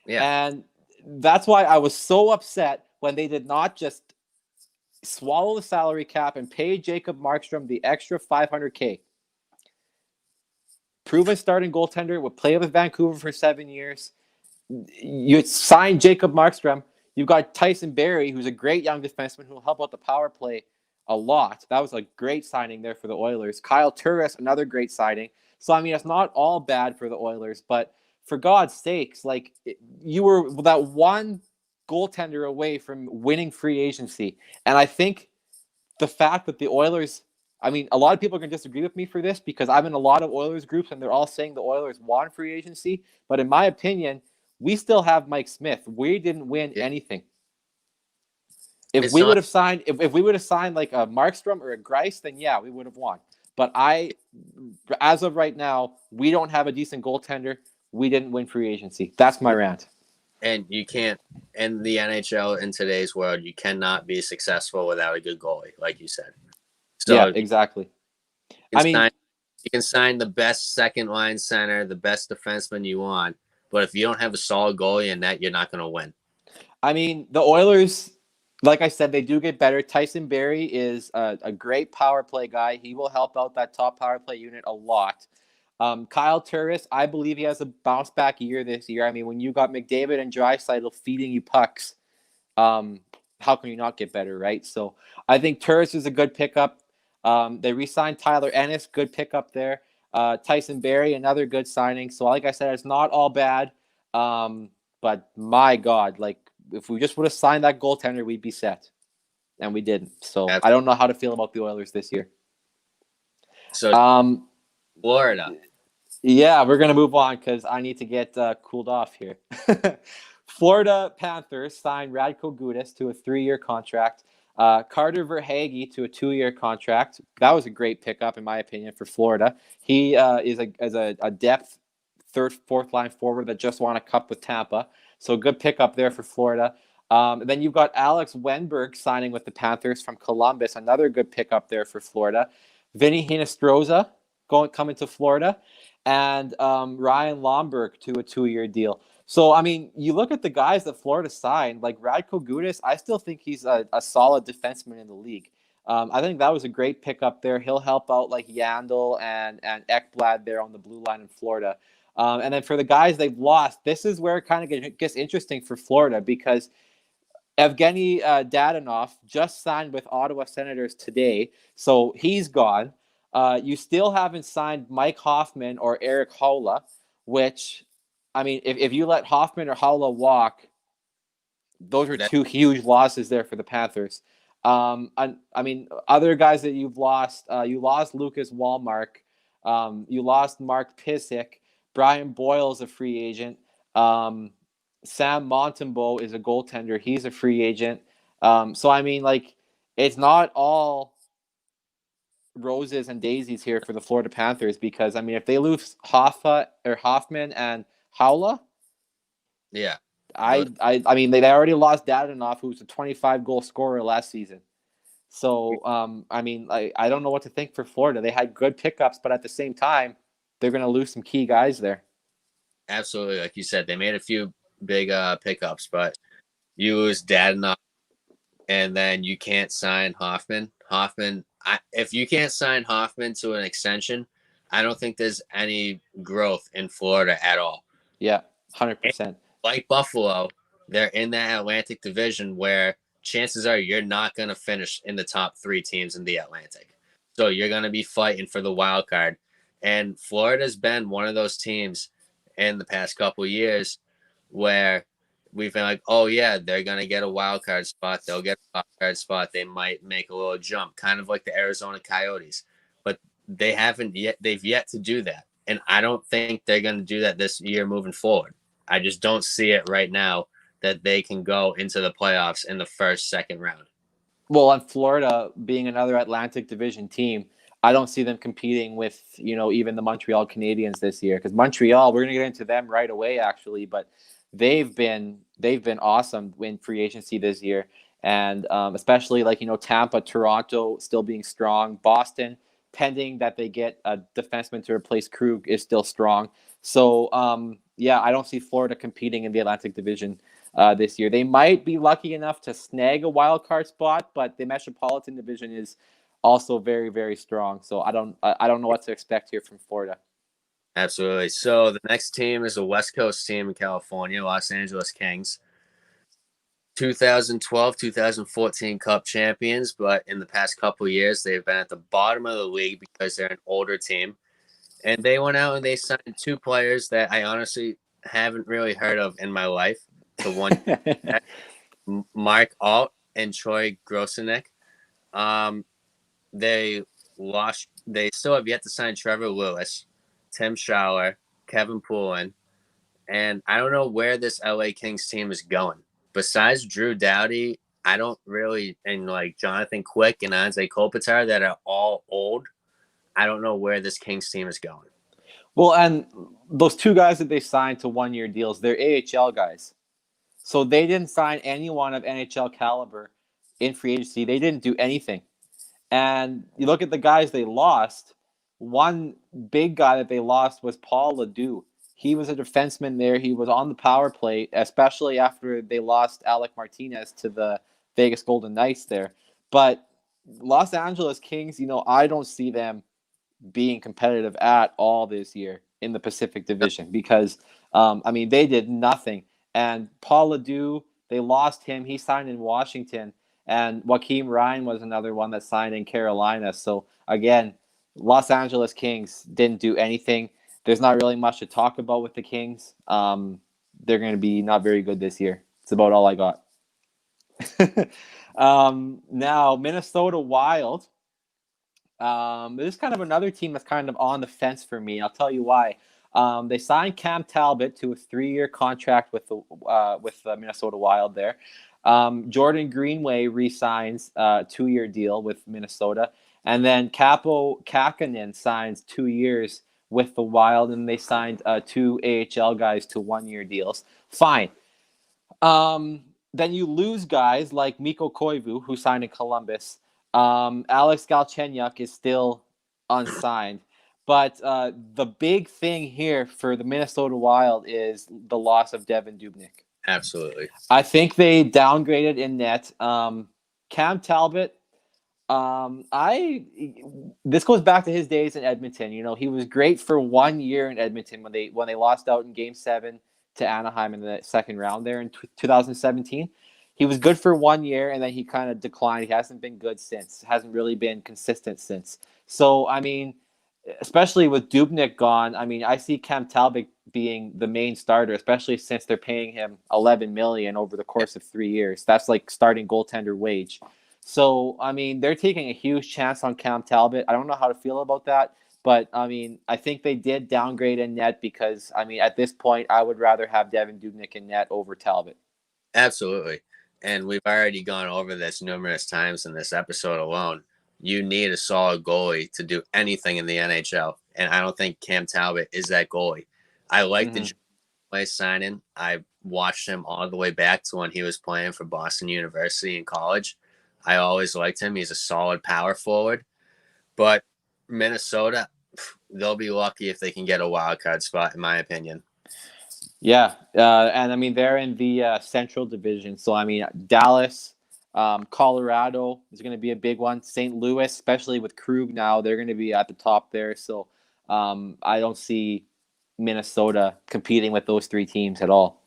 Yeah. And that's why I was so upset when they did not just swallow the salary cap and pay Jacob Markstrom the extra $500K. Proven starting goaltender, would play with Vancouver for 7 years. You signed Jacob Markstrom. You've got Tyson Barrie, who's a great young defenseman who will help out the power play a lot. That was a great signing there for the Oilers. Kyle Turris, another great signing. So, it's not all bad for the Oilers, but for God's sakes, you were that one goaltender away from winning free agency. And I think the fact that the Oilers, a lot of people are going to disagree with me for this because I'm in a lot of Oilers groups and they're all saying the Oilers won free agency. But in my opinion, we still have Mike Smith. We didn't win anything. If we would have signed like a Markstrom or a Greiss, then yeah, we would have won. But as of right now, we don't have a decent goaltender. We didn't win free agency. That's my rant. And you can't, in the NHL in today's world, you cannot be successful without a good goalie, like you said. So yeah, exactly. You can sign the best second line center, the best defenseman you want, but if you don't have a solid goalie in net, you're not going to win. The Oilers, like I said, they do get better. Tyson Barrie is a great power play guy. He will help out that top power play unit a lot. Kyle Turris, I believe he has a bounce back year this year. When you got McDavid and Draisaitl feeding you pucks, how can you not get better, right? So I think Turris is a good pickup. They re-signed Tyler Ennis, good pickup there. Tyson Barrie, another good signing. So like I said, it's not all bad. But my God, if we just would have signed that goaltender, we'd be set. And we didn't. So I don't know how to feel about the Oilers this year. So Florida. Yeah, we're going to move on because I need to get cooled off here. Florida Panthers signed Radko Gudas to a 3-year contract. Carter Verhaeghe to a 2-year contract. That was a great pickup, in my opinion, for Florida. He is a depth third, fourth line forward that just won a cup with Tampa. So good pickup there for Florida. Then you've got Alex Wenberg signing with the Panthers from Columbus. Another good pickup there for Florida. Vinny Hinostroza coming to Florida. And Ryan Lomberg to a 2-year deal. So, you look at the guys that Florida signed, like Radko Gudas, I still think he's a solid defenseman in the league. I think that was a great pickup there. He'll help out like Yandel and Ekblad there on the blue line in Florida. And then for the guys they've lost, this is where it kind of gets interesting for Florida because Evgeny Dadonov just signed with Ottawa Senators today, so he's gone. You still haven't signed Mike Hoffman or Eric Haula, which, I mean, if you let Hoffman or Haula walk, those are That two huge losses there for the Panthers. I mean, other guys that you've lost, you lost Lucas Wallmark, you lost Mark Pysyk, Brian Boyle is a free agent, Sam Montembeault is a goaltender, he's a free agent. So I mean, like, it's not all roses and daisies here for the Florida Panthers because I mean, if they lose Hoffman and Haula, yeah. Those I mean they already lost Dadonov, who's a 25 goal scorer last season. So I mean, I don't know what to think for Florida. They had good pickups, but at the same time, they're going to lose some key guys there. absolutely, like you said, they made a few big pickups, but you lose Dadonov, and then you can't sign Hoffman. If you can't sign Hoffman to an extension, I don't think there's any growth in Florida at all. Yeah, 100%. Like Buffalo, they're in that Atlantic division where chances are you're not going to finish in the top 3 teams in the Atlantic. So you're going to be fighting for the wild card. And Florida's been one of those teams in the past couple of years where we've been like, oh, yeah, they're going to get a wild card spot. They'll get a wild card spot. They might make a little jump, kind of like the Arizona Coyotes. But they haven't yet. They've yet to do that. And I don't think they're going to do that this year moving forward. I just don't see it right now that they can go into the playoffs in the first, second round. Well, on Florida being another Atlantic Division team, I don't see them competing with, even the Montreal Canadiens this year because Montreal, we're going to get into them right away actually, but they've been awesome in free agency this year, and especially like Tampa, Toronto still being strong, Boston pending that they get a defenseman to replace Krug is still strong. So yeah, I don't see Florida competing in the Atlantic Division this year. They might be lucky enough to snag a wild card spot, but the Metropolitan Division is also very, very strong. So I don't know what to expect here from Florida. Absolutely. So the next team is a West Coast team in California, Los Angeles Kings. 2012, 2014 Cup champions, but in the past couple of years, they've been at the bottom of the league because they're an older team. And they went out and they signed 2 players that I honestly haven't really heard of in my life. To one, Mark Alt and Troy Grosenick. They lost. They still have yet to sign Trevor Lewis, Tim Schaller, Kevin Poulin, and I don't know where this LA Kings team is going. Besides Drew Doughty, I don't really, and like Jonathan Quick and Anze Kopitar that are all old. I don't know where this Kings team is going. Well, and those 2 guys that they signed to 1-year deals, they're AHL guys. So they didn't sign anyone of NHL caliber in free agency. They didn't do anything. And you look at the guys they lost. One big guy that they lost was Paul Ledoux. He was a defenseman there. He was on the power play, especially after they lost Alec Martinez to the Vegas Golden Knights there. But Los Angeles Kings, I don't see them being competitive at all this year in the Pacific Division because, I mean, they did nothing. And Paul Ledoux, they lost him. He signed in Washington. And Joaquim Ryan was another one that signed in Carolina. So, again, Los Angeles Kings didn't do anything. There's not really much to talk about with the Kings. They're going to be not very good this year. It's about all I got. Now, Minnesota Wild. This is kind of another team that's kind of on the fence for me. I'll tell you why. They signed Cam Talbot to a 3-year contract with the Minnesota Wild there. Jordan Greenway re-signs a 2-year deal with Minnesota. And then Capo Kakkonen signs 2 years with the Wild, and they signed 2 AHL guys to 1-year deals. Fine. Then you lose guys like Mikko Koivu, who signed in Columbus. Alex Galchenyuk is still unsigned. But the big thing here for the Minnesota Wild is the loss of Devin Dubnyk. Absolutely. I think they downgraded in net. Cam Talbot, this goes back to his days in Edmonton. He was great for 1 year in Edmonton when they lost out in Game 7 to Anaheim in the second round there in 2017. he was good for 1 year, and then he kind of declined. He hasn't been good since. Hasn't really been consistent since. So, I mean, especially with Dubnyk gone, I mean, I see Cam Talbot being the main starter, especially since they're paying him $11 million over the course of 3 years. That's like starting goaltender wage. So, I mean, they're taking a huge chance on Cam Talbot. I don't know how to feel about that, but I mean, I think they did downgrade in net because, I mean, at this point, I would rather have Devin Dubnyk in net over Talbot. Absolutely. And we've already gone over this numerous times in this episode alone. You need a solid goalie to do anything in the NHL. And I don't think Cam Talbot is that goalie. I like the play signing. I watched him all the way back to when he was playing for Boston University in college. I always liked him. He's a solid power forward. But Minnesota, they'll be lucky if they can get a wild card spot, in my opinion. Yeah, and I mean they're in the Central Division, so I mean Dallas, Colorado is going to be a big one. St. Louis, especially with Krug now, they're going to be at the top there. So I don't see Minnesota competing with those three teams at all.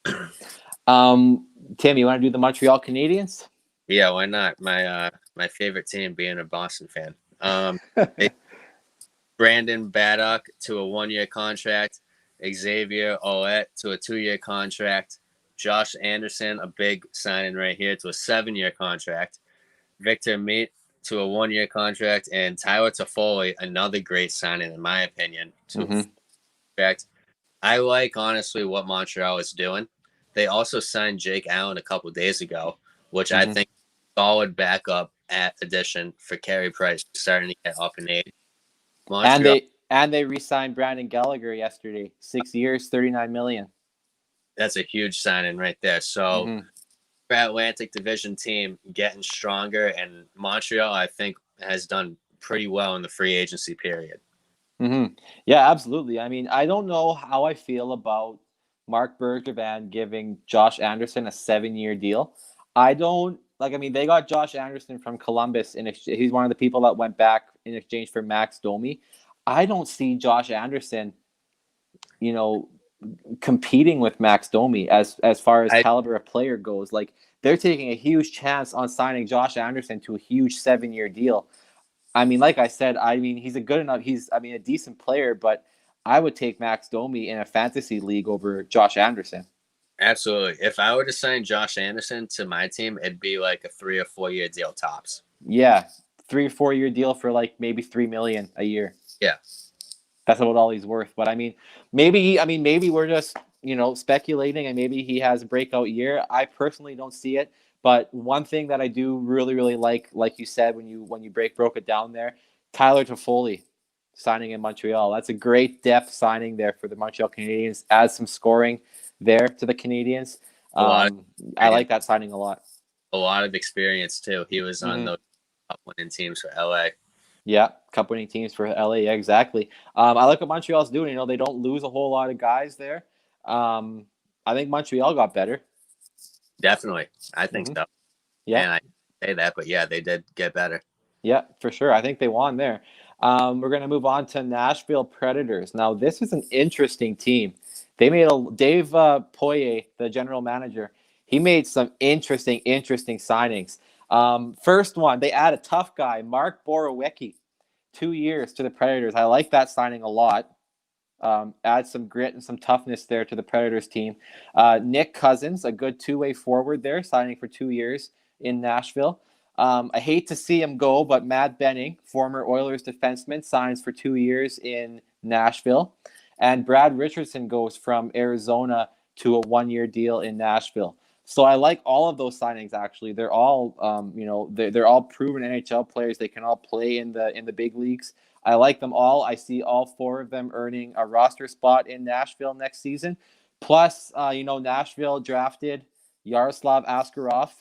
Tim, you want to do the Montreal Canadiens? Yeah, why not? My favorite team, being a Boston fan. Brandon Baddock to a 1-year contract. Xavier Ouellet to a 2-year contract. Josh Anderson, a big signing right here, to a 7-year contract. Victor Meat to a 1-year contract. And Tyler Toffoli, another great signing, in my opinion, to a contract. I like, honestly, what Montreal is doing. They also signed Jake Allen a couple days ago, which I think is a solid backup at addition for Carey Price, starting to get up in age. Montreal, And they re-signed Brandon Gallagher yesterday, 6 years, $39 million. that's a huge signing right there. So, Atlantic Division team getting stronger, and Montreal, I think, has done pretty well in the free agency period. Yeah, absolutely. I mean, I don't know how I feel about Mark Bergevin giving Josh Anderson a 7-year deal. I don't like. I mean, they got Josh Anderson from Columbus in exchange. He's one of the people that went back in exchange for Max Domi. I don't see Josh Anderson, you know, competing with Max Domi as far as caliber of player goes. Like they're taking a huge chance on signing Josh Anderson to a huge 7-year deal. I mean, like I said, I mean he's a decent player, but I would take Max Domi in a fantasy league over Josh Anderson. Absolutely. If I were to sign Josh Anderson to my team, it'd be like a 3 or 4 year deal tops. Yeah, 3 or 4 year deal for like maybe $3 million a year. Yeah. That's about all he's worth. But I mean, maybe we're just, speculating and maybe he has a breakout year. I personally don't see it. But one thing that I do really, really like you said, when you broke it down there, Tyler Toffoli signing in Montreal. That's a great depth signing there for the Montreal Canadiens. Adds some scoring there to the Canadiens. I like that signing a lot. A lot of experience too. He was on those top winning teams for LA. Yeah, cup winning teams for LA. Yeah, exactly. I like what Montreal's doing. They don't lose a whole lot of guys there. I think Montreal got better. Definitely. I think so. Yeah. And I say that, but yeah, they did get better. Yeah, for sure. I think they won there. We're going to move on to Nashville Predators. Now, this is an interesting team. They made Dave Poirier, the general manager. He made some interesting signings. First one, they add a tough guy, Mark Borowiecki, 2 years to the Predators. I like that signing a lot. Add some grit and some toughness there to the Predators team. Nick Cousins, a good two-way forward there, signing for 2 years in Nashville. I hate to see him go, but Matt Benning, former Oilers defenseman, signs for 2 years in Nashville. And Brad Richardson goes from Arizona to a 1-year deal in Nashville. So I like all of those signings. Actually, they're all, they're all proven NHL players. They can all play in the big leagues. I like them all. I see all 4 of them earning a roster spot in Nashville next season. Plus, Nashville drafted Yaroslav Askarov.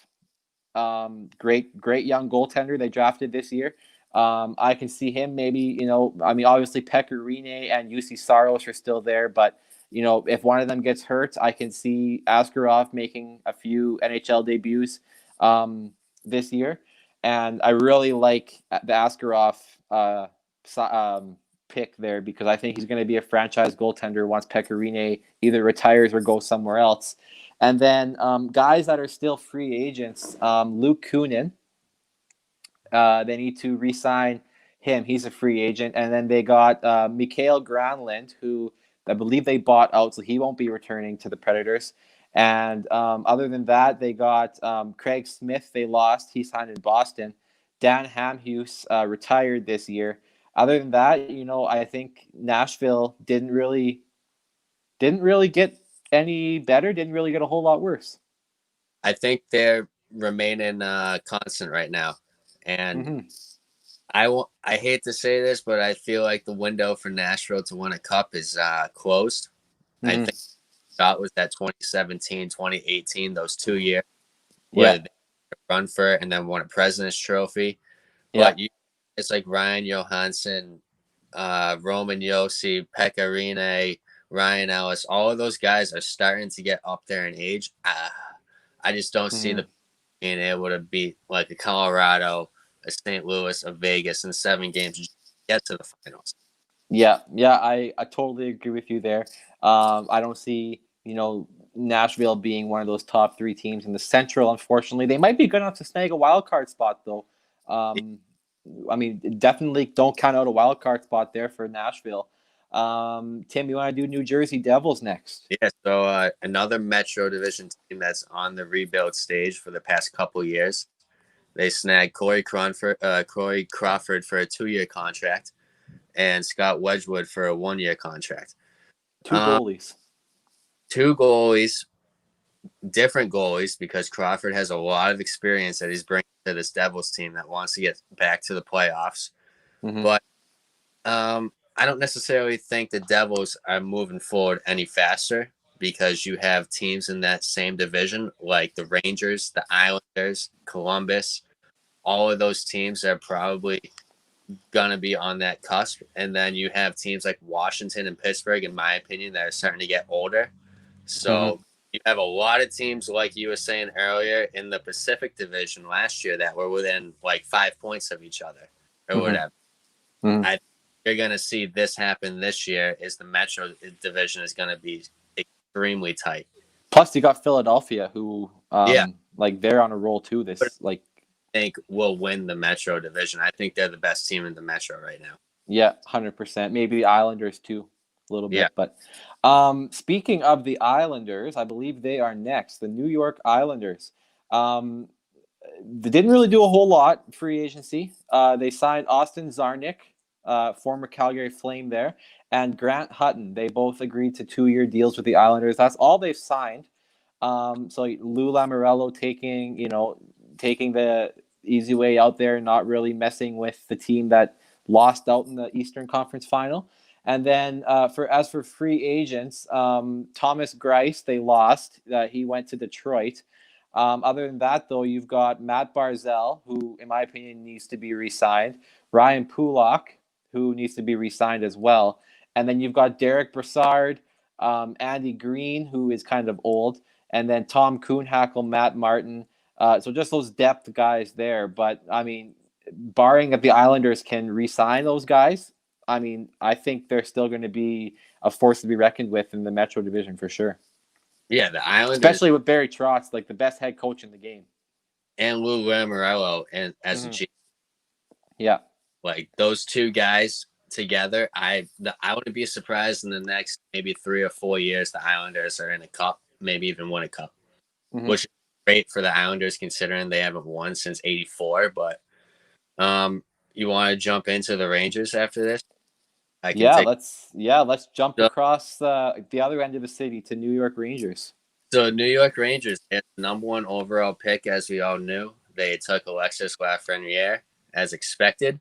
Great young goaltender they drafted this year. I can see him maybe, obviously Pekka Rinne and UC Saros are still there, but if one of them gets hurt, I can see Askarov making a few NHL debuts this year. And I really like the Askarov pick there because I think he's going to be a franchise goaltender once Pekka Rinne either retires or goes somewhere else. And then guys that are still free agents, Luke Kunin, they need to re-sign him. He's a free agent. And then they got Mikael Granlund, who I believe they bought out, so he won't be returning to the Predators. And other than that, they got Craig Smith. They lost. He signed in Boston. Dan Hamhuis retired this year. Other than that, I think Nashville didn't really get any better. Didn't really get a whole lot worse. I think they're remaining constant right now, and Mm-hmm. I hate to say this, but I feel like the window for Nashville to win a cup is closed. I Mm-hmm. think that was that 2017, 2018, those 2 years where Yeah. they run for it and then won a President's Trophy. Yeah. But it's like Ryan Johansson, Roman Josi, Pekka Rinne, Ryan Ellis. All of those guys are starting to get up there in age. I just don't see Mm-hmm. them being able to beat like a Colorado, a St. Louis, a Vegas in 7 games to get to the finals. Yeah, I totally agree with you there. I don't see, Nashville being one of those top 3 teams in the Central, unfortunately. They might be good enough to snag a wild card spot, though. I mean, definitely don't count out a wild card spot there for Nashville. Tim, you want to do New Jersey Devils next? Yeah, so another Metro Division team that's on the rebuild stage for the past couple years. They snagged Corey Crawford for a 2-year contract and Scott Wedgwood for a 1-year contract. 2 goalies. 2 goalies, different goalies, because Crawford has a lot of experience that he's bringing to this Devils team that wants to get back to the playoffs. Mm-hmm. But I don't necessarily think the Devils are moving forward any faster because you have teams in that same division like the Rangers, the Islanders, Columbus. All of those teams are probably going to be on that cusp. And then you have teams like Washington and Pittsburgh, in my opinion, that are starting to get older. So you have a lot of teams, like you were saying earlier, in the Pacific Division last year that were within like 5 points of each other or whatever. Mm-hmm. I think you're going to see this happen this year is the Metro Division is going to be extremely tight. Plus, you got Philadelphia, who Yeah. like they're on a roll too. I think will win the Metro Division. I think they're the best team in the Metro right now. Yeah, 100%. Maybe the Islanders too, a little bit. Yeah. But speaking of the Islanders, I believe they are next. The New York Islanders. They didn't really do a whole lot free agency. They signed Austin Zarnik, former Calgary Flame there, and Grant Hutton. They both agreed to 2-year deals with the Islanders. That's all they've signed. So Lou Lamoriello taking the easy way out there, not really messing with the team that lost out in the Eastern Conference Final. And then as for free agents, Thomas Greiss, they lost. He went to Detroit. Other than that, though, you've got Matt Barzal, who, in my opinion, needs to be re-signed. Ryan Pulak, who needs to be re-signed as well. And then you've got Derek Brassard, Andy Green, who is kind of old, and then Tom Kuhnhackl, Matt Martin. So just those depth guys there. But, I mean, barring that the Islanders can re-sign those guys, I mean, I think they're still going to be a force to be reckoned with in the Metro Division for sure. Yeah, the Islanders, especially with Barry Trotz, like the best head coach in the game, and Lou Lamoriello, and as a GM. Yeah, like those 2 guys together, I wouldn't be surprised in the next maybe 3 or 4 years the Islanders are in a cup, maybe even win a cup, which is great for the Islanders considering they haven't won since '84. But you want to jump into the Rangers after this? Let's jump across the other end of the city to New York Rangers. So New York Rangers, the number 1 overall pick, as we all knew. They took Alexis Lafreniere as expected.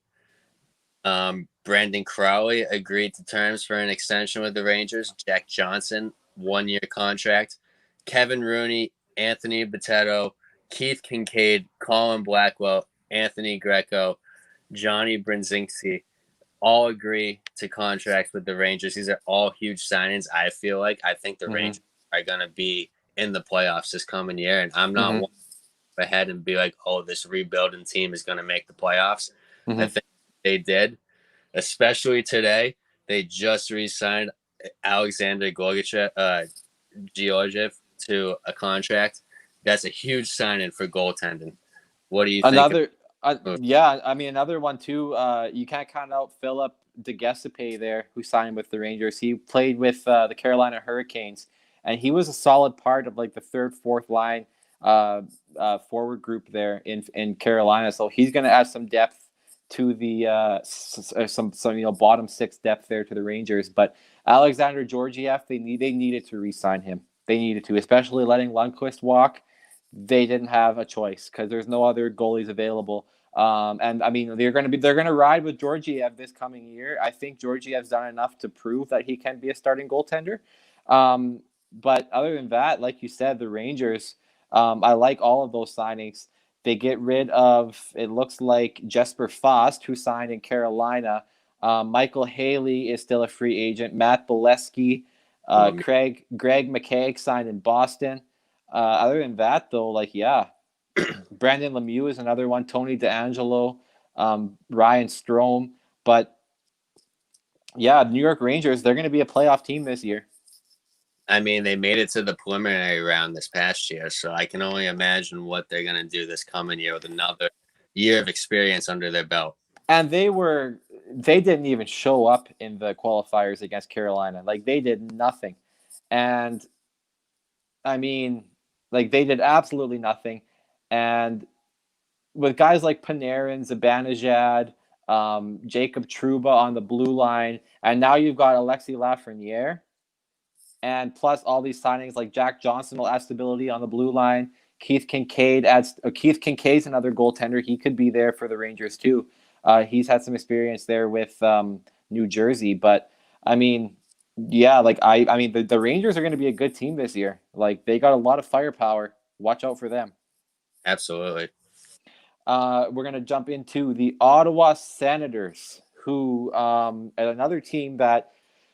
Brandon Crowley agreed to terms for an extension with the Rangers. Jack Johnson, 1-year contract. Kevin Rooney, Anthony Bitetto, Keith Kincaid, Colin Blackwell, Anthony Greco, Johnny Brzezzinski all agree to contracts with the Rangers. These are all huge signings. I think the Rangers are going to be in the playoffs this coming year, and I'm not one ahead and be like, oh, this rebuilding team is going to make the playoffs. I think they did, especially today. they just re-signed Alexander Georgiev to a contract. That's a huge signing for goaltending. What do you think? Another, yeah, I mean another one too. You can't count out Philip DeGesepe there, who signed with the Rangers. He played with the Carolina Hurricanes, and he was a solid part of like the third, fourth line forward group there in Carolina. So he's going to add some depth to the some bottom six depth there to the Rangers. But Alexander Georgiev, they needed to re-sign him. They needed to, especially letting Lundqvist walk. They didn't have a choice because there's no other goalies available. And I mean, they're going to ride with Georgiev this coming year. I think Georgiev's done enough to prove that he can be a starting goaltender. But other than that, like you said, the Rangers, I like all of those signings. They get rid of, it looks like, Jesper Fast, who signed in Carolina. Michael Haley is still a free agent. Matt Bolesky, Greg McKegg signed in Boston. Other than that, though, like, yeah, Brandon Lemieux is another one. Tony DeAngelo, Ryan Strome. But, yeah, New York Rangers, they're going to be a playoff team this year. I mean, they made it to the preliminary round this past year, so I can only imagine what they're going to do this coming year with another year of experience under their belt. And they didn't even show up in the qualifiers against Carolina. Like, they did nothing. And, I mean, like, they did absolutely nothing. And with guys like Panarin, Zibanejad, Jacob Trouba on the blue line, and now you've got Alexis Lafreniere, and plus all these signings like Jack Johnson will add stability on the blue line. Keith Kincaid's another goaltender. He could be there for the Rangers too. He's had some experience there with New Jersey, but I mean, yeah, like I mean, the Rangers are going to be a good team this year. Like, they got a lot of firepower. Watch out for them. Absolutely. We're going to jump into the Ottawa Senators, who another team that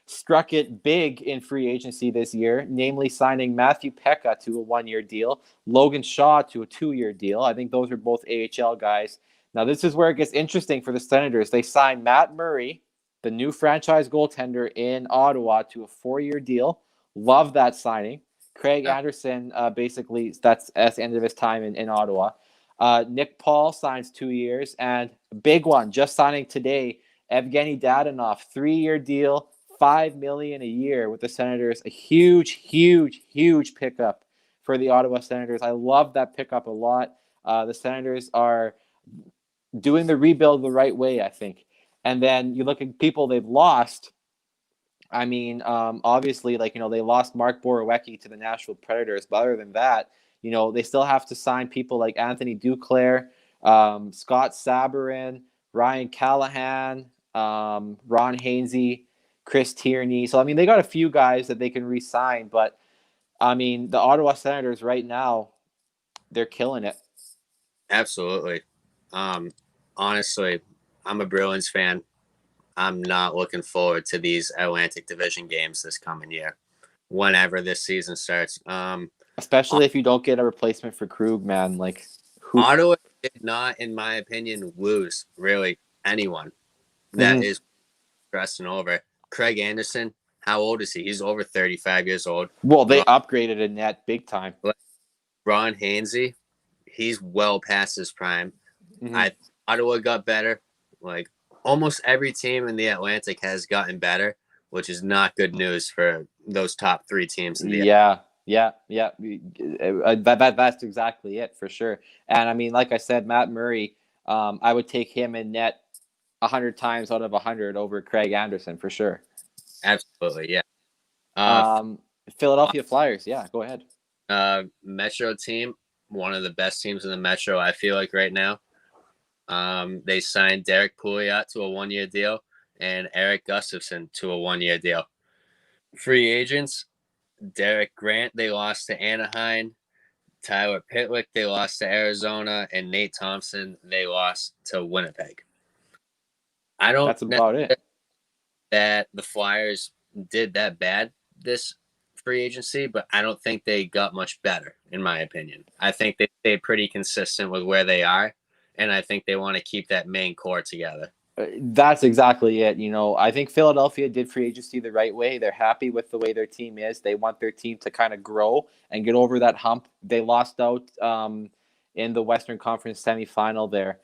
struck it big in free agency this year, namely signing Matthew Pekka to a 1-year deal, Logan Shaw to a 2-year deal. I think those are both AHL guys. Now, this is where it gets interesting for the Senators. They signed Matt Murray, the new franchise goaltender in Ottawa, to a 4-year deal. Love that signing. Craig Anderson, basically, that's the end of his time in Ottawa. Nick Paul signs 2 years. And big one, just signing today, Evgeny Dadonov, 3-year deal, $5 million a year with the Senators. A huge pickup for the Ottawa Senators. I love that pickup a lot. The Senators are doing the rebuild the right way, I think. And then you look at people they've lost. I mean, obviously, like, they lost Mark Borowiecki to the Nashville Predators. But other than that, they still have to sign people like Anthony Duclair, Scott Sabourin, Ryan Callahan, Ron Hainsey, Chris Tierney. So, I mean, they got a few guys that they can re-sign. But, I mean, the Ottawa Senators right now, they're killing it. Absolutely. Honestly, I'm a Bruins fan. I'm not looking forward to these Atlantic Division games this coming year, whenever this season starts. Especially if you don't get a replacement for Krug, man. Like, Ottawa did not, in my opinion, lose really anyone that is stressing over. Craig Anderson, how old is he? He's over 35 years old. Well, they upgraded in that big time. Ron Hainsey, he's well past his prime. Ottawa got better. Like, almost every team in the Atlantic has gotten better, which is not good news for those top 3 teams in the That's exactly it, for sure. And I mean, like I said, Matt Murray, I would take him in net 100 times out of 100 over Craig Anderson, for sure. Absolutely, yeah. Philadelphia Flyers, yeah, go ahead. Metro team, one of the best teams in the Metro, I feel like, right now. They signed Derek Pouliot to a 1-year deal and Eric Gustafson to a 1-year deal. Free agents, Derek Grant, they lost to Anaheim. Tyler Pitlick, they lost to Arizona. And Nate Thompson, they lost to Winnipeg. That's about it. That the Flyers did that bad this free agency, but I don't think they got much better, in my opinion. I think they stayed pretty consistent with where they are. And I think they want to keep that main core together. That's exactly it. I think Philadelphia did free agency the right way. They're happy with the way their team is. They want their team to kind of grow and get over that hump. They lost out in the Western Conference semifinal there,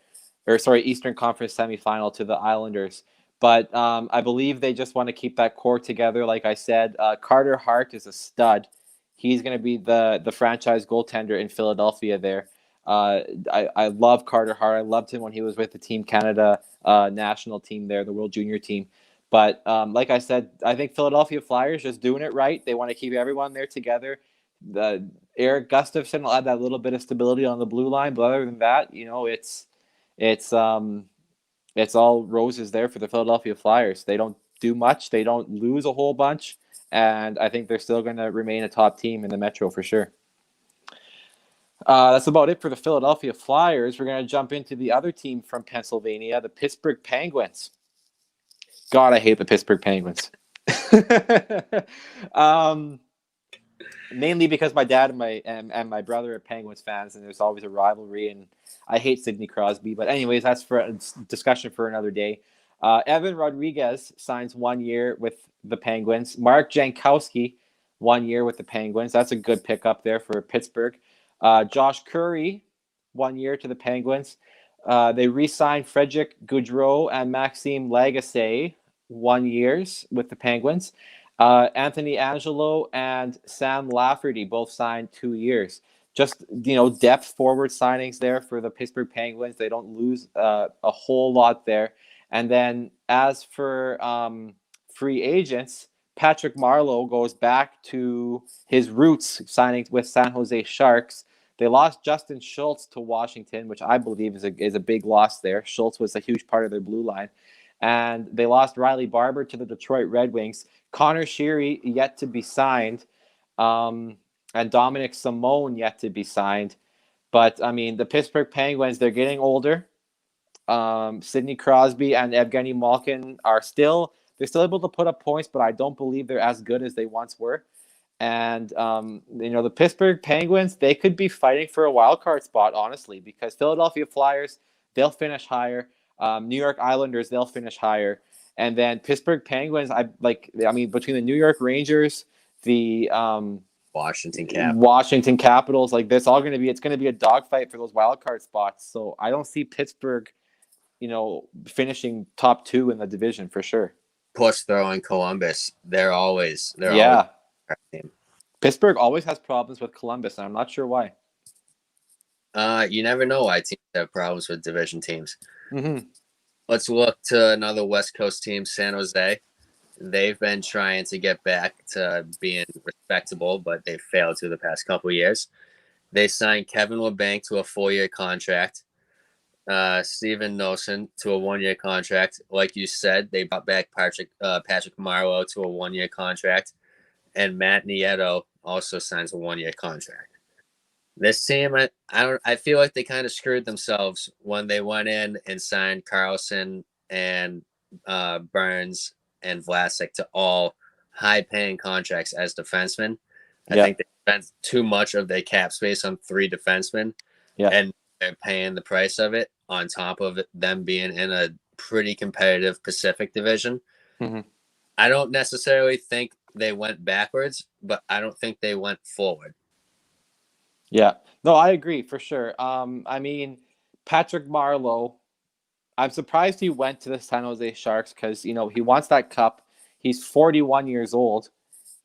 or sorry, Eastern Conference semifinal to the Islanders. But I believe they just want to keep that core together. Like I said, Carter Hart is a stud. He's going to be the franchise goaltender in Philadelphia there. I love Carter Hart. I loved him when he was with the Team Canada national team there, the World Junior team. But like I said, I think Philadelphia Flyers just doing it right. They want to keep everyone there together. The Eric Gustafsson will add that little bit of stability on the blue line, but other than that, it's it's all roses there for the Philadelphia Flyers. They don't do much. They don't lose a whole bunch, and I think they're still going to remain a top team in the Metro for sure. That's about it for the Philadelphia Flyers. We're going to jump into the other team from Pennsylvania, the Pittsburgh Penguins. God, I hate the Pittsburgh Penguins. Mainly because my dad and my brother are Penguins fans, and there's always a rivalry, and I hate Sidney Crosby. But anyways, that's for a discussion for another day. Evan Rodriguez signs 1 year with the Penguins. Mark Jankowski, 1 year with the Penguins. That's a good pickup there for Pittsburgh. Josh Curry, 1 year to the Penguins. They re-signed Frederick Gaudreau and Maxime Lagacé, 1 years with the Penguins. Anthony Angelo and Sam Lafferty both signed 2 years. Just, depth forward signings there for the Pittsburgh Penguins. They don't lose a whole lot there. And then as for free agents, Patrick Marleau goes back to his roots, signing with San Jose Sharks. They lost Justin Schultz to Washington, which I believe is a big loss there. Schultz was a huge part of their blue line. And they lost Riley Barber to the Detroit Red Wings. Connor Sheary yet to be signed. And Dominic Simone yet to be signed. But, I mean, the Pittsburgh Penguins, they're getting older. Sidney Crosby and Evgeny Malkin they're still able to put up points, but I don't believe they're as good as they once were. And, the Pittsburgh Penguins, they could be fighting for a wild card spot, honestly, because Philadelphia Flyers, they'll finish higher. New York Islanders, they'll finish higher. And then Pittsburgh Penguins, between the New York Rangers, the Washington Capitals, it's going to be a dogfight for those wild card spots. So I don't see Pittsburgh, finishing top 2 in the division for sure. Plus throwing Columbus, they're always team. Pittsburgh always has problems with Columbus, and I'm not sure why. You never know why teams have problems with division teams. Mm-hmm. Let's look to another West Coast team, San Jose. They've been trying to get back to being respectable, but they've failed to the past couple of years. They signed Kevin Labanc to a 4-year contract. Steven Nosen to a 1-year contract. Like you said, they brought back Patrick Marleau to a 1-year contract. And Matt Nieto also signs a 1-year contract. This team, I feel like they kind of screwed themselves when they went in and signed Carlson and Burns and Vlasic to all high-paying contracts as defensemen. I think they spent too much of their cap space on 3 defensemen, and they're paying the price of it on top of them being in a pretty competitive Pacific division. Mm-hmm. I don't necessarily think they went backwards, but I don't think they went forward. Yeah. No, I agree for sure. Patrick Marleau, I'm surprised he went to the San Jose Sharks because, he wants that cup. He's 41 years old.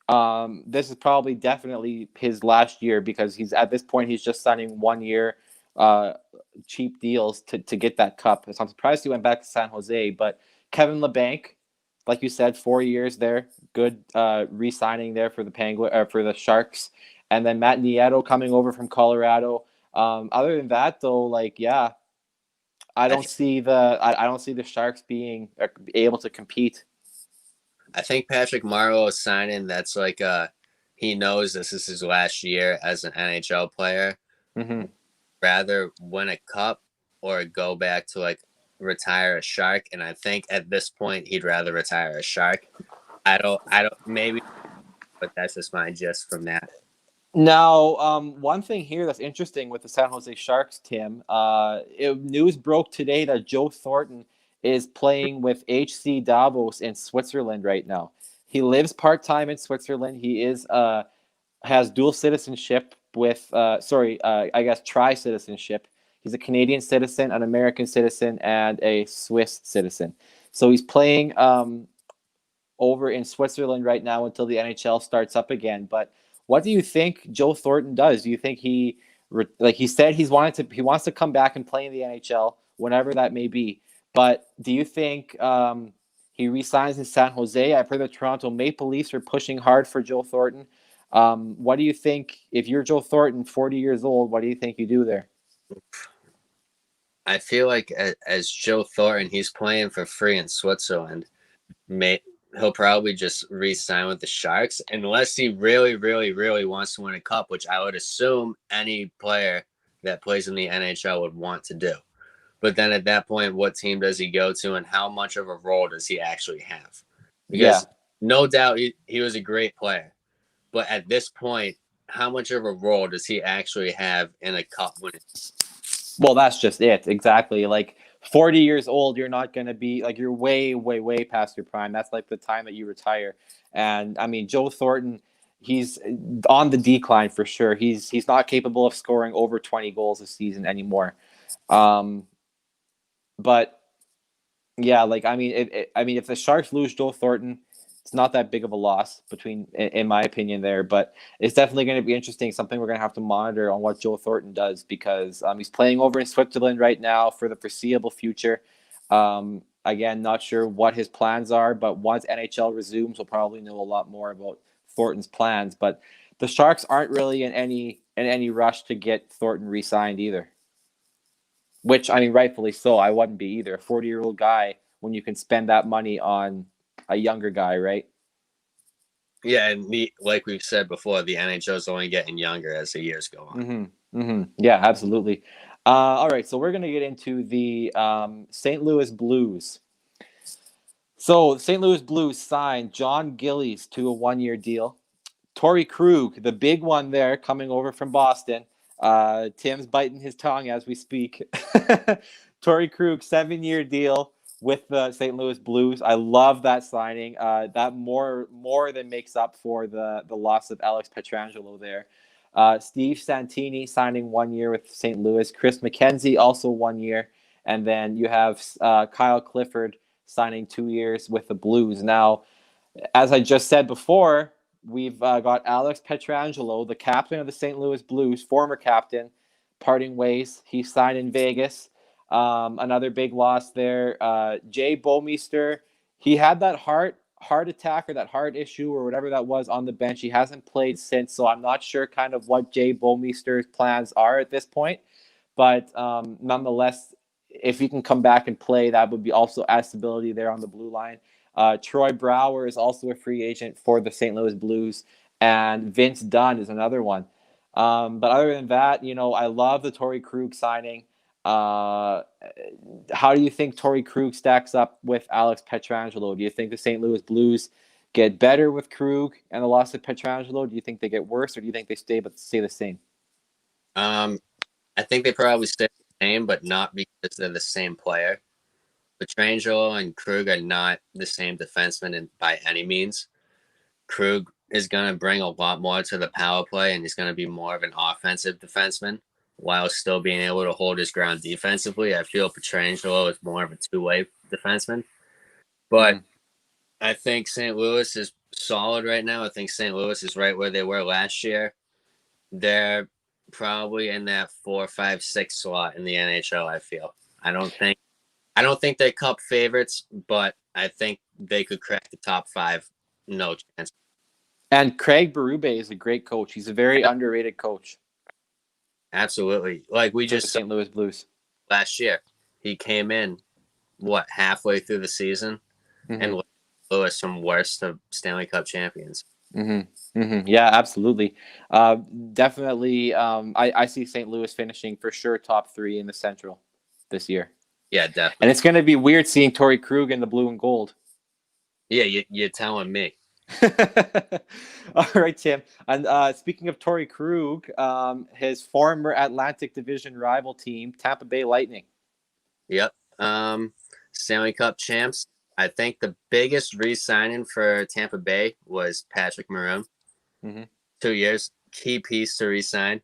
This is probably definitely his last year because at this point, he's just signing 1 year cheap deals to get that cup. So I'm surprised he went back to San Jose. But Kevin Labanc, like you said, 4 years there. Good re-signing there for the Sharks. And then Matt Nieto coming over from Colorado. Other than that, though, I don't see the Sharks being able to compete. I think Patrick Marleau is signing. That's he knows this is his last year as an NHL player. Mm-hmm. Rather win a cup or go back to retire a Shark. And I think at this point he'd rather retire a Shark. I don't maybe, but that's just my gist from that. Now, one thing here that's interesting with the San Jose Sharks, Tim, news broke today that Joe Thornton is playing with HC Davos in Switzerland right now. He lives part-time in Switzerland. He is has dual citizenship with I guess tri-citizenship. He's a Canadian citizen, an American citizen, and a Swiss citizen. So he's playing over in Switzerland right now until the NHL starts up again. But what do you think Joe Thornton does? Do you think he said he wants to come back and play in the NHL whenever that may be? But do you think he resigns in San Jose? I've heard the Toronto Maple Leafs are pushing hard for Joe Thornton. What do you think if you're Joe Thornton, 40 years old? What do you think you do there? I feel like as Joe Thornton, he's playing for free in Switzerland. He'll probably just re-sign with the Sharks unless he really, really, really wants to win a cup, which I would assume any player that plays in the NHL would want to do. But then at that point, what team does he go to and how much of a role does he actually have? Because no doubt he was a great player. But at this point, how much of a role does he actually have in a cup winning? Well, that's just it. Exactly. Like 40 years old, you're not going to be like, you're way, way, way past your prime. That's like the time that you retire. And I mean, Joe Thornton, he's on the decline for sure. He's not capable of scoring over 20 goals a season anymore. But yeah, like, I mean, if the Sharks lose Joe Thornton, it's not that big of a loss in my opinion there, but it's definitely going to be interesting. Something we're going to have to monitor on what Joe Thornton does because he's playing over in Switzerland right now for the foreseeable future. Again, not sure what his plans are, but once NHL resumes, we'll probably know a lot more about Thornton's plans. But the Sharks aren't really in any rush to get Thornton re-signed either. Which, I mean, rightfully so. I wouldn't be either. A 40-year-old guy when you can spend that money on a younger guy, right? Yeah, and like we've said before, the NHL is only getting younger as the years go on. Yeah, absolutely. All right, so we're going to get into the St. Louis Blues. So the St. Louis Blues signed John Gillies to a one-year deal. Torrey Krug, the big one there, coming over from Boston. Tim's biting his tongue as we speak. Torrey Krug, 7-year deal with the St. Louis Blues. I love that signing. That more than makes up for the loss of Alex Pietrangelo there. Steve Santini signing 1 year with St. Louis. Chris McKenzie also 1 year. And then you have Kyle Clifford signing 2 years with the Blues. Now, as I just said before, we've got Alex Pietrangelo, the captain of the St. Louis Blues, former captain, parting ways. He signed in Vegas. Another big loss there. Jay Bouwmeester, he had that heart attack or that heart issue or whatever that was on the bench. He hasn't played since, so I'm not sure kind of what Jay Bouwmeester's plans are at this point. But nonetheless, if he can come back and play, that would be also add stability there on the blue line. Troy Brouwer is also a free agent for the St. Louis Blues, and Vince Dunn is another one. But other than that, I love the Torrey Krug signing. How do you think Torrey Krug stacks up with Alex Pietrangelo? Do you think the St. Louis Blues get better with Krug and the loss of Pietrangelo? Do you think they get worse, or do you think they stay the same? I think they probably stay the same, but not because they're the same player. Pietrangelo and Krug are not the same defenseman by any means. Krug is going to bring a lot more to the power play, and he's going to be more of an offensive defenseman while still being able to hold his ground defensively. I feel Pietrangelo is more of a two-way defenseman. But I think St. Louis is solid right now. I think St. Louis is right where they were last year. They're probably in that 4, 5, 6 slot in the NHL, I feel. I don't think they're cup favorites, but I think they could crack the top 5. No chance. And Craig Berube is a great coach. He's a very underrated coach. Absolutely. Like we just St. Louis Blues last year. He came in, halfway through the season and Louis from worst to Stanley Cup champions. Yeah, absolutely. Definitely. I see St. Louis finishing for sure top 3 in the Central this year. Yeah, definitely. And it's going to be weird seeing Torrey Krug in the blue and gold. Yeah, you're telling me. All right, Tim. And speaking of Torrey Krug, his former Atlantic Division rival team, Tampa Bay Lightning. Yep. Stanley Cup champs. I think the biggest re-signing for Tampa Bay was Patrick Maroon. Mm-hmm. 2 years, key piece to re-sign.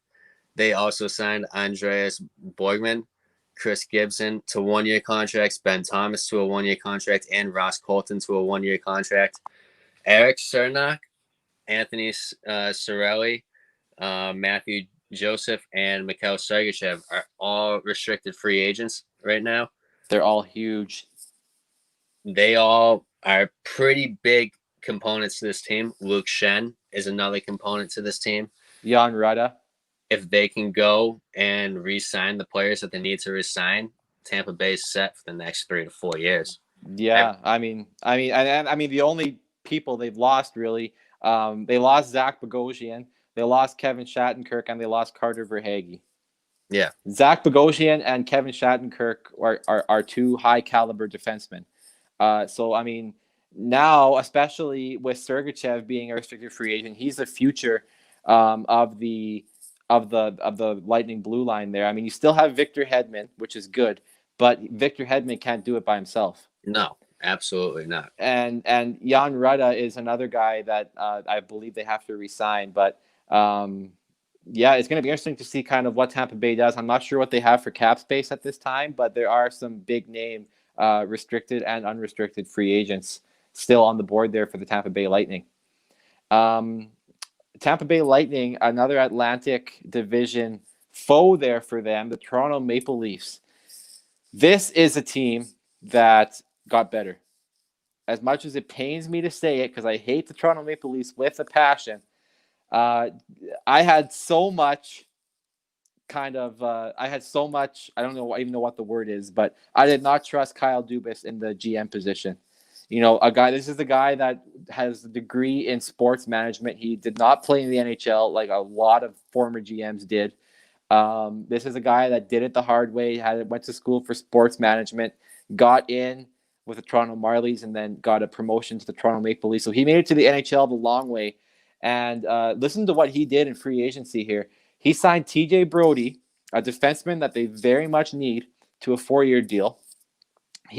They also signed Andreas Borgman, Chris Gibson to 1-year contracts, Ben Thomas to a 1-year contract, and Ross Colton to a 1-year contract. Eric Cernak, Anthony Cirelli, Matthew Joseph, and Mikhail Sergachev are all restricted free agents right now. They're all huge. They all are pretty big components to this team. Luke Shen is another component to this team. Jan Rutta. If they can go and re-sign the players that they need to re-sign, Tampa Bay's set for the next 3 to 4 years. Yeah, I mean, the only people they've lost really, they lost Zach Bogosian, they lost Kevin Shattenkirk, and they lost Carter Verhaeghe. Yeah, Zach Bogosian and Kevin Shattenkirk are two high caliber defensemen. So I mean, now especially with Sergachev being a restricted free agent, he's the future of the Lightning blue line there. I mean, you still have Victor Hedman, which is good, but Victor Hedman can't do it by himself. no, absolutely not. And Jan Rutta is another guy that I believe they have to re-sign. But yeah, it's going to be interesting to see kind of what Tampa Bay does. I'm not sure what they have for cap space at this time, but there are some big name restricted and unrestricted free agents still on the board there for the Tampa Bay Lightning. Tampa Bay Lightning, another Atlantic Division foe there for them, the Toronto Maple Leafs. This is a team that got better. As much as it pains me to say it, because I hate the Toronto Maple Leafs with a passion, I had so much I don't even know what the word is, but I did not trust Kyle Dubas in the GM position. You know, this is a guy that has a degree in sports management. He did not play in the NHL like a lot of former GMs did. This is a guy that did it the hard way, went to school for sports management, got in with the Toronto Marlies, and then got a promotion to the Toronto Maple Leafs. So he made it to the NHL the long way. And listen to what he did in free agency here. He signed TJ Brody, a defenseman that they very much need, to a 4-year deal.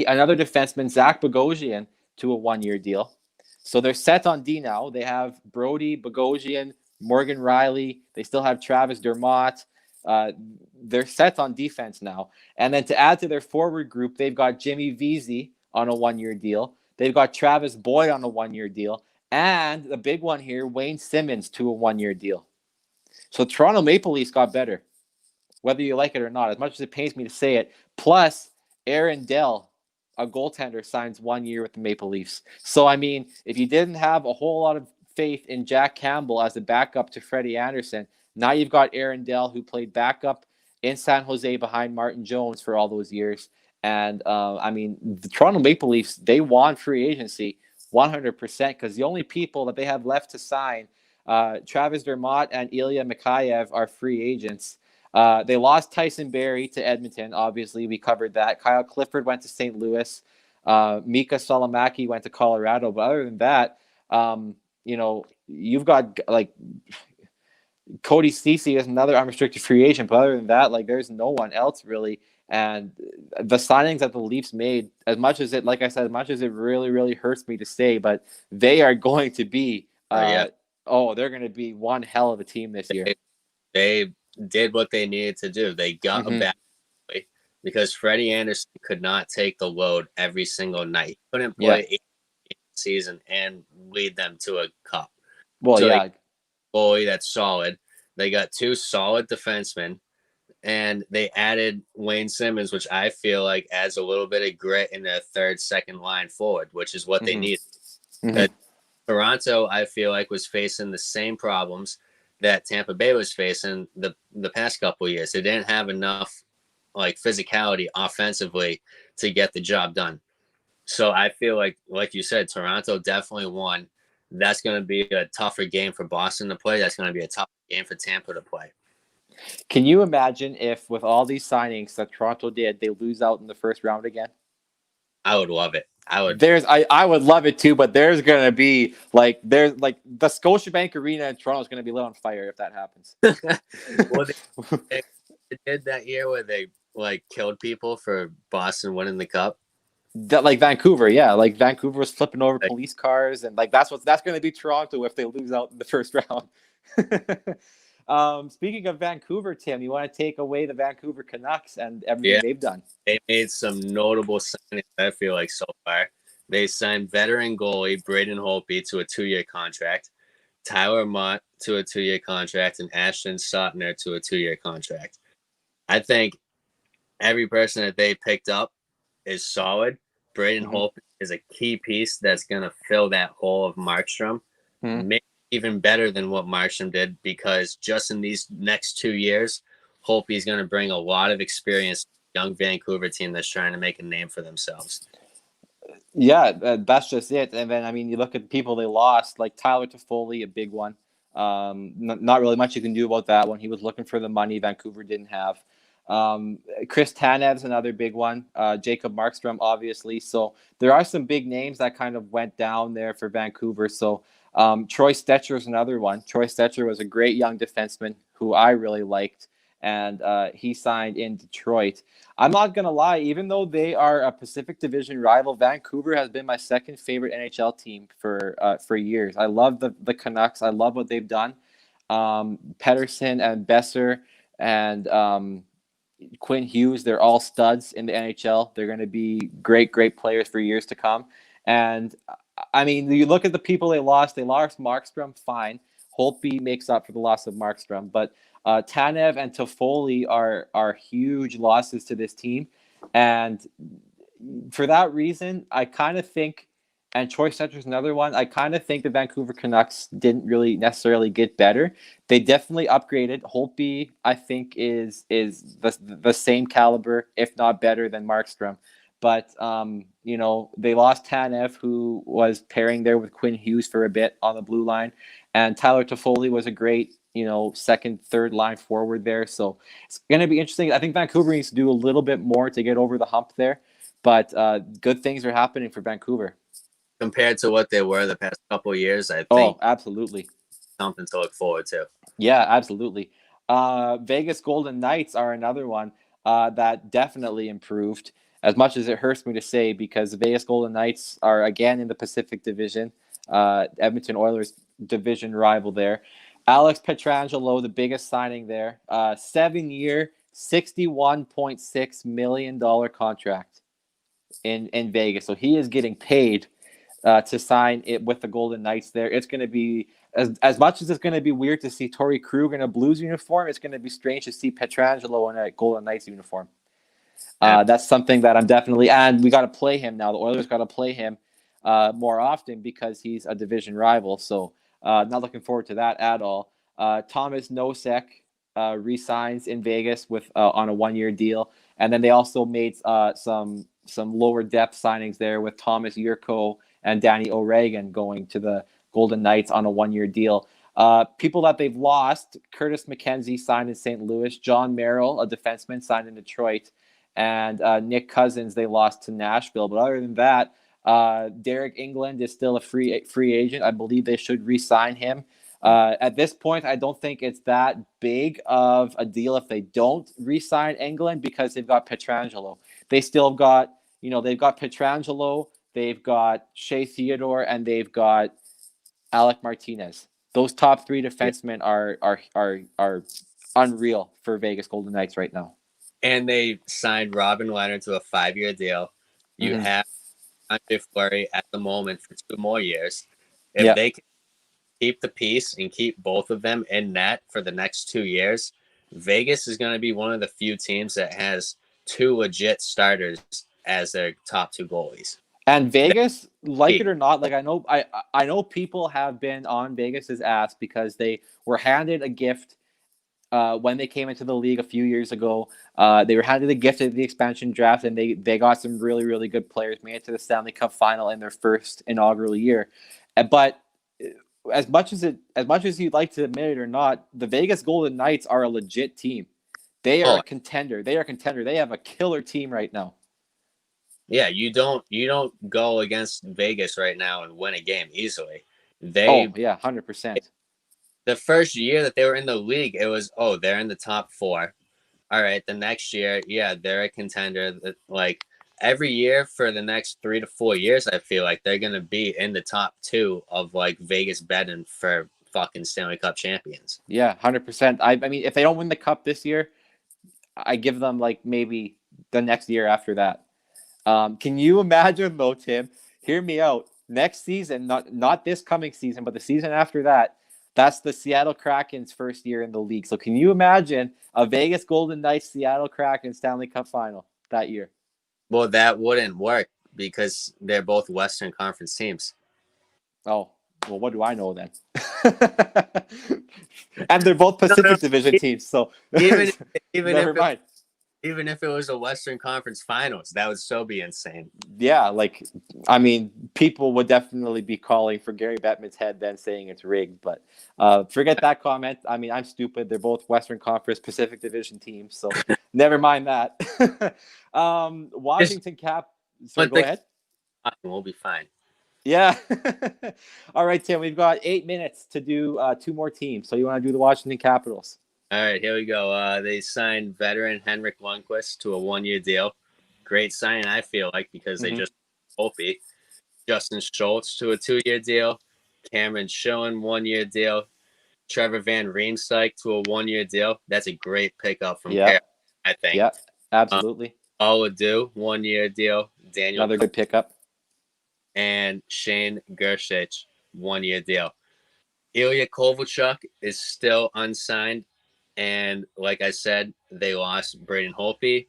Another defenseman, Zach Bogosian, to a 1-year deal. So they're set on D now. They have Brody, Bogosian, Morgan Riley. They still have Travis Dermott. They're set on defense now. And then to add to their forward group, they've got Jimmy Vesey on a 1-year deal. They've got Travis Boyd on a 1-year deal. And the big one here, Wayne Simmons to a 1-year deal. So Toronto Maple Leafs got better, whether you like it or not, as much as it pains me to say it. Plus, Aaron Dell, a goaltender, signs 1 year with the Maple Leafs. So, I mean, if you didn't have a whole lot of faith in Jack Campbell as a backup to Freddie Anderson, now you've got Aaron Dell, who played backup in San Jose behind Martin Jones for all those years. And, I mean, the Toronto Maple Leafs, they won free agency 100% because the only people that they have left to sign, Travis Dermott and Ilya Mikheyev, are free agents. They lost Tyson Barrie to Edmonton. Obviously, we covered that. Kyle Clifford went to St. Louis. Mika Solomaki went to Colorado. But other than that, you know, you've got like Cody Ceci is another unrestricted free agent. But other than that, like there's no one else really. And the signings that the Leafs made, as much as it, like I said, as much as it really, really hurts me to say, but they are going to be, they're going to be one hell of a team this year. They did what they needed to do. They got a back because Freddie Anderson could not take the load every single night. He couldn't play 8 season and lead them to a cup. Well, so goalie that's solid. They got 2 solid defensemen, and they added Wayne Simmons, which I feel like adds a little bit of grit in their third, second line forward, which is what they need. Toronto, I feel like, was facing the same problems that Tampa Bay was facing the past couple of years. They didn't have enough like physicality offensively to get the job done. So I feel like you said, Toronto definitely won. That's going to be a tougher game for Boston to play. That's going to be a tough game for Tampa to play. Can you imagine if with all these signings that Toronto did, they lose out in the first round again? I would love it. I would love it too, but there's gonna be the Scotiabank Arena in Toronto is gonna be lit on fire if that happens. Well, they did that year where they like killed people for Boston winning the cup. That like Vancouver, yeah, like Vancouver was flipping over Like, police cars, and like that's going to be Toronto if they lose out in the first round. Speaking of Vancouver, Tim, you want to take away the Vancouver Canucks and everything yeah, they've done? they made some notable signings, I feel like, so far. They signed veteran goalie Braden Holtby to a 2-year contract, Tyler Mott to a 2-year contract, and Ashton Sotner to a 2-year contract. I think every person that they picked up is solid. Braden Mm-hmm. Holtby is a key piece that's going to fill that hole of Markstrom, Mm-hmm. maybe even better than what Markstrom did, because just in these next 2 years, Holtby is going to bring a lot of experience to a young Vancouver team that's trying to make a name for themselves. Yeah, that's just it. And then I mean, you look at the people they lost, like Tyler Toffoli, a big one. Not really much you can do about that one. He was looking for the money Vancouver didn't have. Chris Tanev's another big one. Jacob Markstrom, obviously. So there are some big names that kind of went down there for Vancouver. So Troy Stetcher is another one. Troy Stetcher was a great young defenseman who I really liked, and he signed in Detroit. I'm not gonna lie, even though they are a Pacific Division rival, Vancouver has been my second favorite NHL team for years. I love the Canucks. I love what they've done. Pedersen and Besser and Quinn Hughes, they're all studs in the NHL. They're going to be great, great players for years to come. And I mean, you look at the people they lost. They lost Markstrom, fine. Holtby makes up for the loss of Markstrom, but Tanev and Toffoli are huge losses to this team, and for that reason, I kind of think, and Troy Stetter's another one. I kind of think the Vancouver Canucks didn't really necessarily get better. They definitely upgraded. Holtby, I think, is the same caliber, if not better, than Markstrom. But they lost Tanev, who was pairing there with Quinn Hughes for a bit on the blue line, and Tyler Toffoli was a great, second, third line forward there. So it's going to be interesting. I think Vancouver needs to do a little bit more to get over the hump there, but good things are happening for Vancouver. Compared to what they were the past couple of years, I Oh, think absolutely. something to look forward to. Yeah, absolutely. Vegas Golden Knights are another one that definitely improved. As much as it hurts me to say, because the Vegas Golden Knights are again in the Pacific Division, Edmonton Oilers division rival there. Alex Pietrangelo, the biggest signing there, 7-year, $61.6 million contract in Vegas. So he is getting paid to sign it with the Golden Knights there. It's going to be, as much as it's going to be weird to see Torrey Krug in a Blues uniform, it's going to be strange to see Pietrangelo in a Golden Knights uniform. That's something that I'm definitely, and we got to play him now. The Oilers got to play him more often because he's a division rival. So not looking forward to that at all. Thomas Nosek re-signs in Vegas with on a 1-year deal, and then they also made some lower depth signings there with Thomas Yurko and Danny O'Regan going to the Golden Knights on a 1-year deal. People that they've lost: Curtis McKenzie signed in St. Louis, John Merrill, a defenseman, signed in Detroit, and Nick Cousins they lost to Nashville. But other than that, Derek England is still a free agent. I believe they should re-sign him. At this point, I don't think it's that big of a deal if they don't re-sign England, because they've got Pietrangelo. They still got, they've got Pietrangelo, they've got Shea Theodore, and they've got Alec Martinez. Those top three defensemen are unreal for Vegas Golden Knights right now. And they signed Robin Leonard to a 5-year deal. You Mm-hmm. have Andre Fleury at the moment for 2 more years. If Yeah. they can keep the peace and keep both of them in net for the next 2 years, Vegas is going to be one of the few teams that has 2 legit starters as their top 2 goalies. And Vegas, like it or not, like I know people have been on Vegas's ass because they were handed a gift when they came into the league a few years ago. They were handed a gift at the expansion draft, and they got some really, really good players, made it to the Stanley Cup final in their first inaugural year. But as much as you'd like to admit it or not, the Vegas Golden Knights are a legit team. They are a contender. They are a contender. They have a killer team right now. Yeah, you don't go against Vegas right now and win a game easily. Oh yeah, 100%. The first year that they were in the league, it was, they're in the top 4. All right, the next year, yeah, they're a contender. Like, every year for the next 3 to 4 years, I feel like they're gonna be in the top 2 of like Vegas betting for fucking Stanley Cup champions. Yeah, 100%. I mean, if they don't win the cup this year, I give them like maybe the next year after that. Can you imagine though, Tim? Hear me out. Next season, not this coming season, but the season after that, that's the Seattle Kraken's first year in the league. So can you imagine a Vegas Golden Knights Seattle Kraken Stanley Cup final that year? Well, that wouldn't work because they're both Western Conference teams. Oh, well, what do I know then? And they're both No, no, Pacific Division teams, so even even never if mind. even if it was a Western Conference Finals, that would still be insane. Yeah, like, I mean, people would definitely be calling for Gary Bettman's head then saying it's rigged, but forget that comment. I mean, I'm stupid. They're both Western Conference Pacific Division teams, so never mind that. Just Washington Cap. Sorry, let go the ahead. we'll be fine. Yeah. All right, Tim, we've got 8 minutes to do 2 more teams. So you want to do the Washington Capitals? All right, here we go. They signed veteran Henrik Lundqvist to a 1-year deal. Great signing, I feel like, because they just Opie. Justin Schultz to a 2-year deal. Cameron Schillen 1-year deal. Trevor Van Riemsdyk to a 1-year deal. That's a great pickup from Carolina, I think. Yeah, absolutely. Oladu 1-year deal. Daniel Another good pickup. and Shane Gersich 1-year deal. Ilya Kovalchuk is still unsigned, and like I said, they lost Braden Holtby,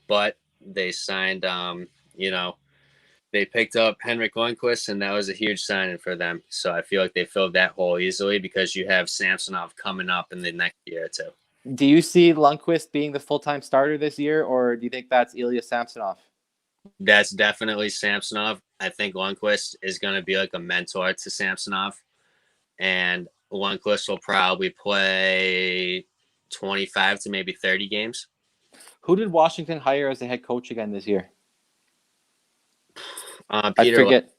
but they signed, they picked up Henrik Lundqvist, and that was a huge signing for them. So I feel like they filled that hole easily because you have Samsonov coming up in the next year or two. Do you see Lundqvist being the full-time starter this year, or do you think that's Ilya Samsonov? That's definitely Samsonov. I think Lundqvist is going to be like a mentor to Samsonov, and Lundqvist will probably play 25 to maybe 30 games. Who did Washington hire as the head coach again this year? I Peter forget.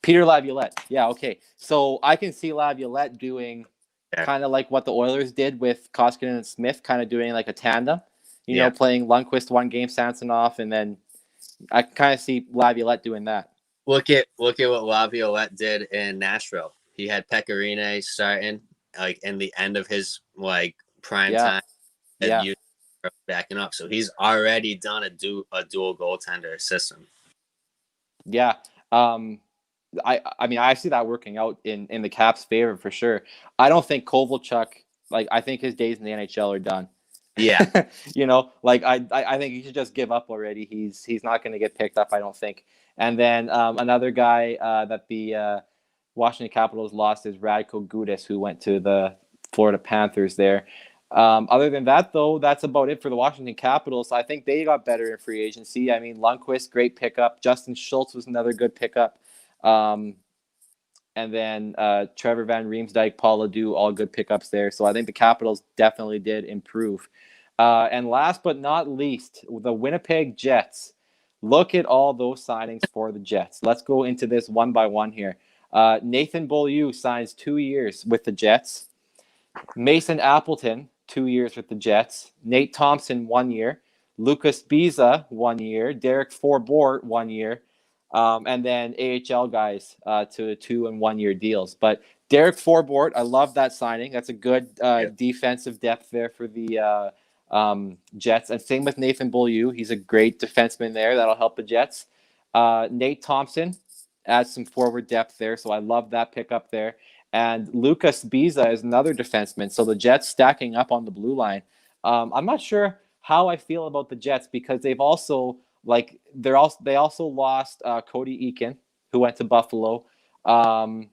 Peter Laviolette. Yeah, okay. So I can see Laviolette doing kind of like what the Oilers did with Koskinen and Smith, kind of doing like a tandem, playing Lundqvist 1 game, Samsonov, and then I kind of see Laviolette doing that. Look at what Laviolette did in Nashville. He had Pecorine starting like in the end of his like prime time. Yeah. Backing up. So he's already done a dual goaltender system. Yeah. I mean, I see that working out in the Caps' favor for sure. I don't think Kovalchuk, I think his days in the NHL are done. Yeah. I think he should just give up already. He's not going to get picked up, I don't think. And then another guy that the Washington Capitals lost is Radko Gudas, who went to the Florida Panthers there. Other than that, though, that's about it for the Washington Capitals. I think they got better in free agency. I mean, Lundqvist, great pickup. Justin Schultz was another good pickup. And then Trevor Van Riemsdyk, Paul Ledoux, all good pickups there. So I think the Capitals definitely did improve. And last but not least, the Winnipeg Jets. Look at all those signings for the Jets. Let's go into this one by one here. Nathan Beaulieu signs 2 years with the Jets. Mason Appleton, 2 years with the Jets. Nate Thompson, 1 year. Lucas Biza, 1 year. Derek Forbort, 1 year. And then AHL guys to 2 and 1 year deals. But Derek Forbort, I love that signing. That's a good defensive depth there for the Jets. And same with Nathan Beaulieu. He's a great defenseman there. That'll help the Jets. Nate Thompson adds some forward depth there. So I love that pickup there. And Lucas Biza is another defenseman. So the Jets stacking up on the blue line. I'm not sure how I feel about the Jets because they've also they also lost Cody Eakin, who went to Buffalo, and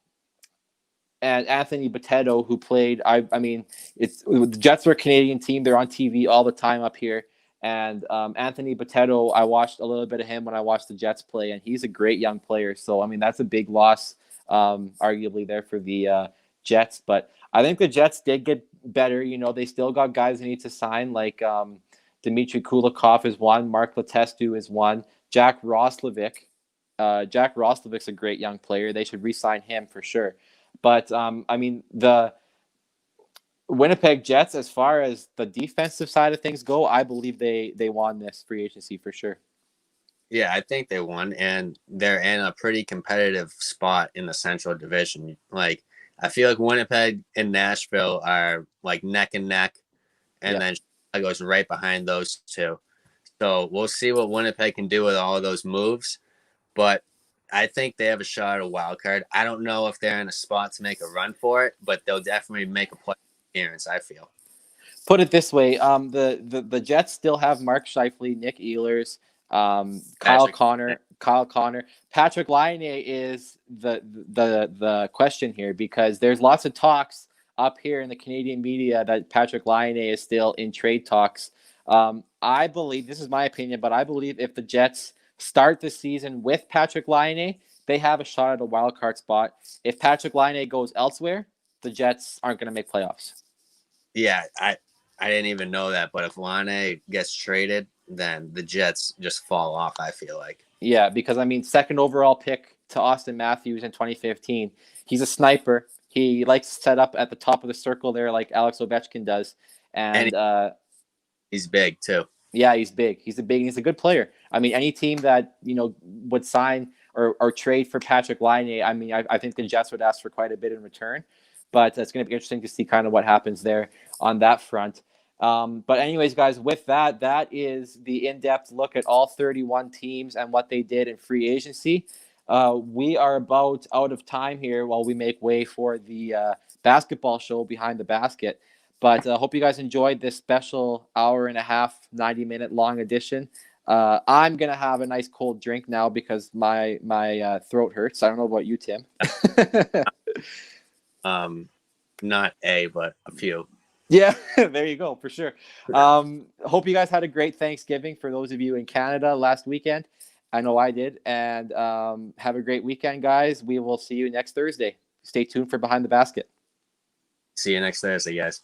Anthony Bitetto, who played. I mean, the Jets are a Canadian team. They're on TV all the time up here. And Anthony Bitetto, I watched a little bit of him when I watched the Jets play, and he's a great young player. So I mean, that's a big loss, arguably there for the Jets. But I think the Jets did get better. They still got guys they need to sign, like Dmitry Kulikov is one. Mark Letestu is one. Jack Roslovic. Jack Roslovic's a great young player. They should re-sign him for sure. But, I mean, the Winnipeg Jets, as far as the defensive side of things go, I believe they won this free agency for sure. Yeah, I think they won, and they're in a pretty competitive spot in the Central Division. Like, I feel like Winnipeg and Nashville are like neck and neck, and Yeah. then Chicago's right behind those two. So we'll see what Winnipeg can do with all of those moves. But I think they have a shot at a wild card. I don't know if they're in a spot to make a run for it, but they'll definitely make a play appearance, I feel. Put it this way: the Jets still have Mark Scheifele, Nick Ehlers, Patrick. Kyle Connor. Patrick Laine is the question here because there's lots of talks up here in the Canadian media that Patrick Laine is still in trade talks. I believe, this is my opinion, but I believe if the Jets start the season with Patrick Laine, they have a shot at a wild card spot. If Patrick Laine goes elsewhere, the Jets aren't going to make playoffs. Yeah, I didn't even know that, but if Laine gets traded, then the Jets just fall off, I feel like. Yeah, because I mean, second overall pick to Austin Matthews in 2015. He's a sniper. He likes to set up at the top of the circle there, like Alex Ovechkin does. And And he's big too. yeah, he's big. He's a good player. I mean, any team that would sign or trade for Patrick Laine, I mean, I think the Jets would ask for quite a bit in return. But it's going to be interesting to see kind of what happens there on that front. But anyways, guys, with that, that is the in-depth look at all 31 teams and what they did in free agency. We are about out of time here while we make way for the basketball show Behind the Basket. But I hope you guys enjoyed this special hour and a half, 90-minute long edition. I'm going to have a nice cold drink now because my throat hurts. I don't know about you, Tim. Not a, but a few. Yeah, there you go, for sure. Hope you guys had a great Thanksgiving for those of you in Canada last weekend. I know I did. And have a great weekend, guys. We will see you next Thursday. Stay tuned for Behind the Basket. See you next Thursday, guys.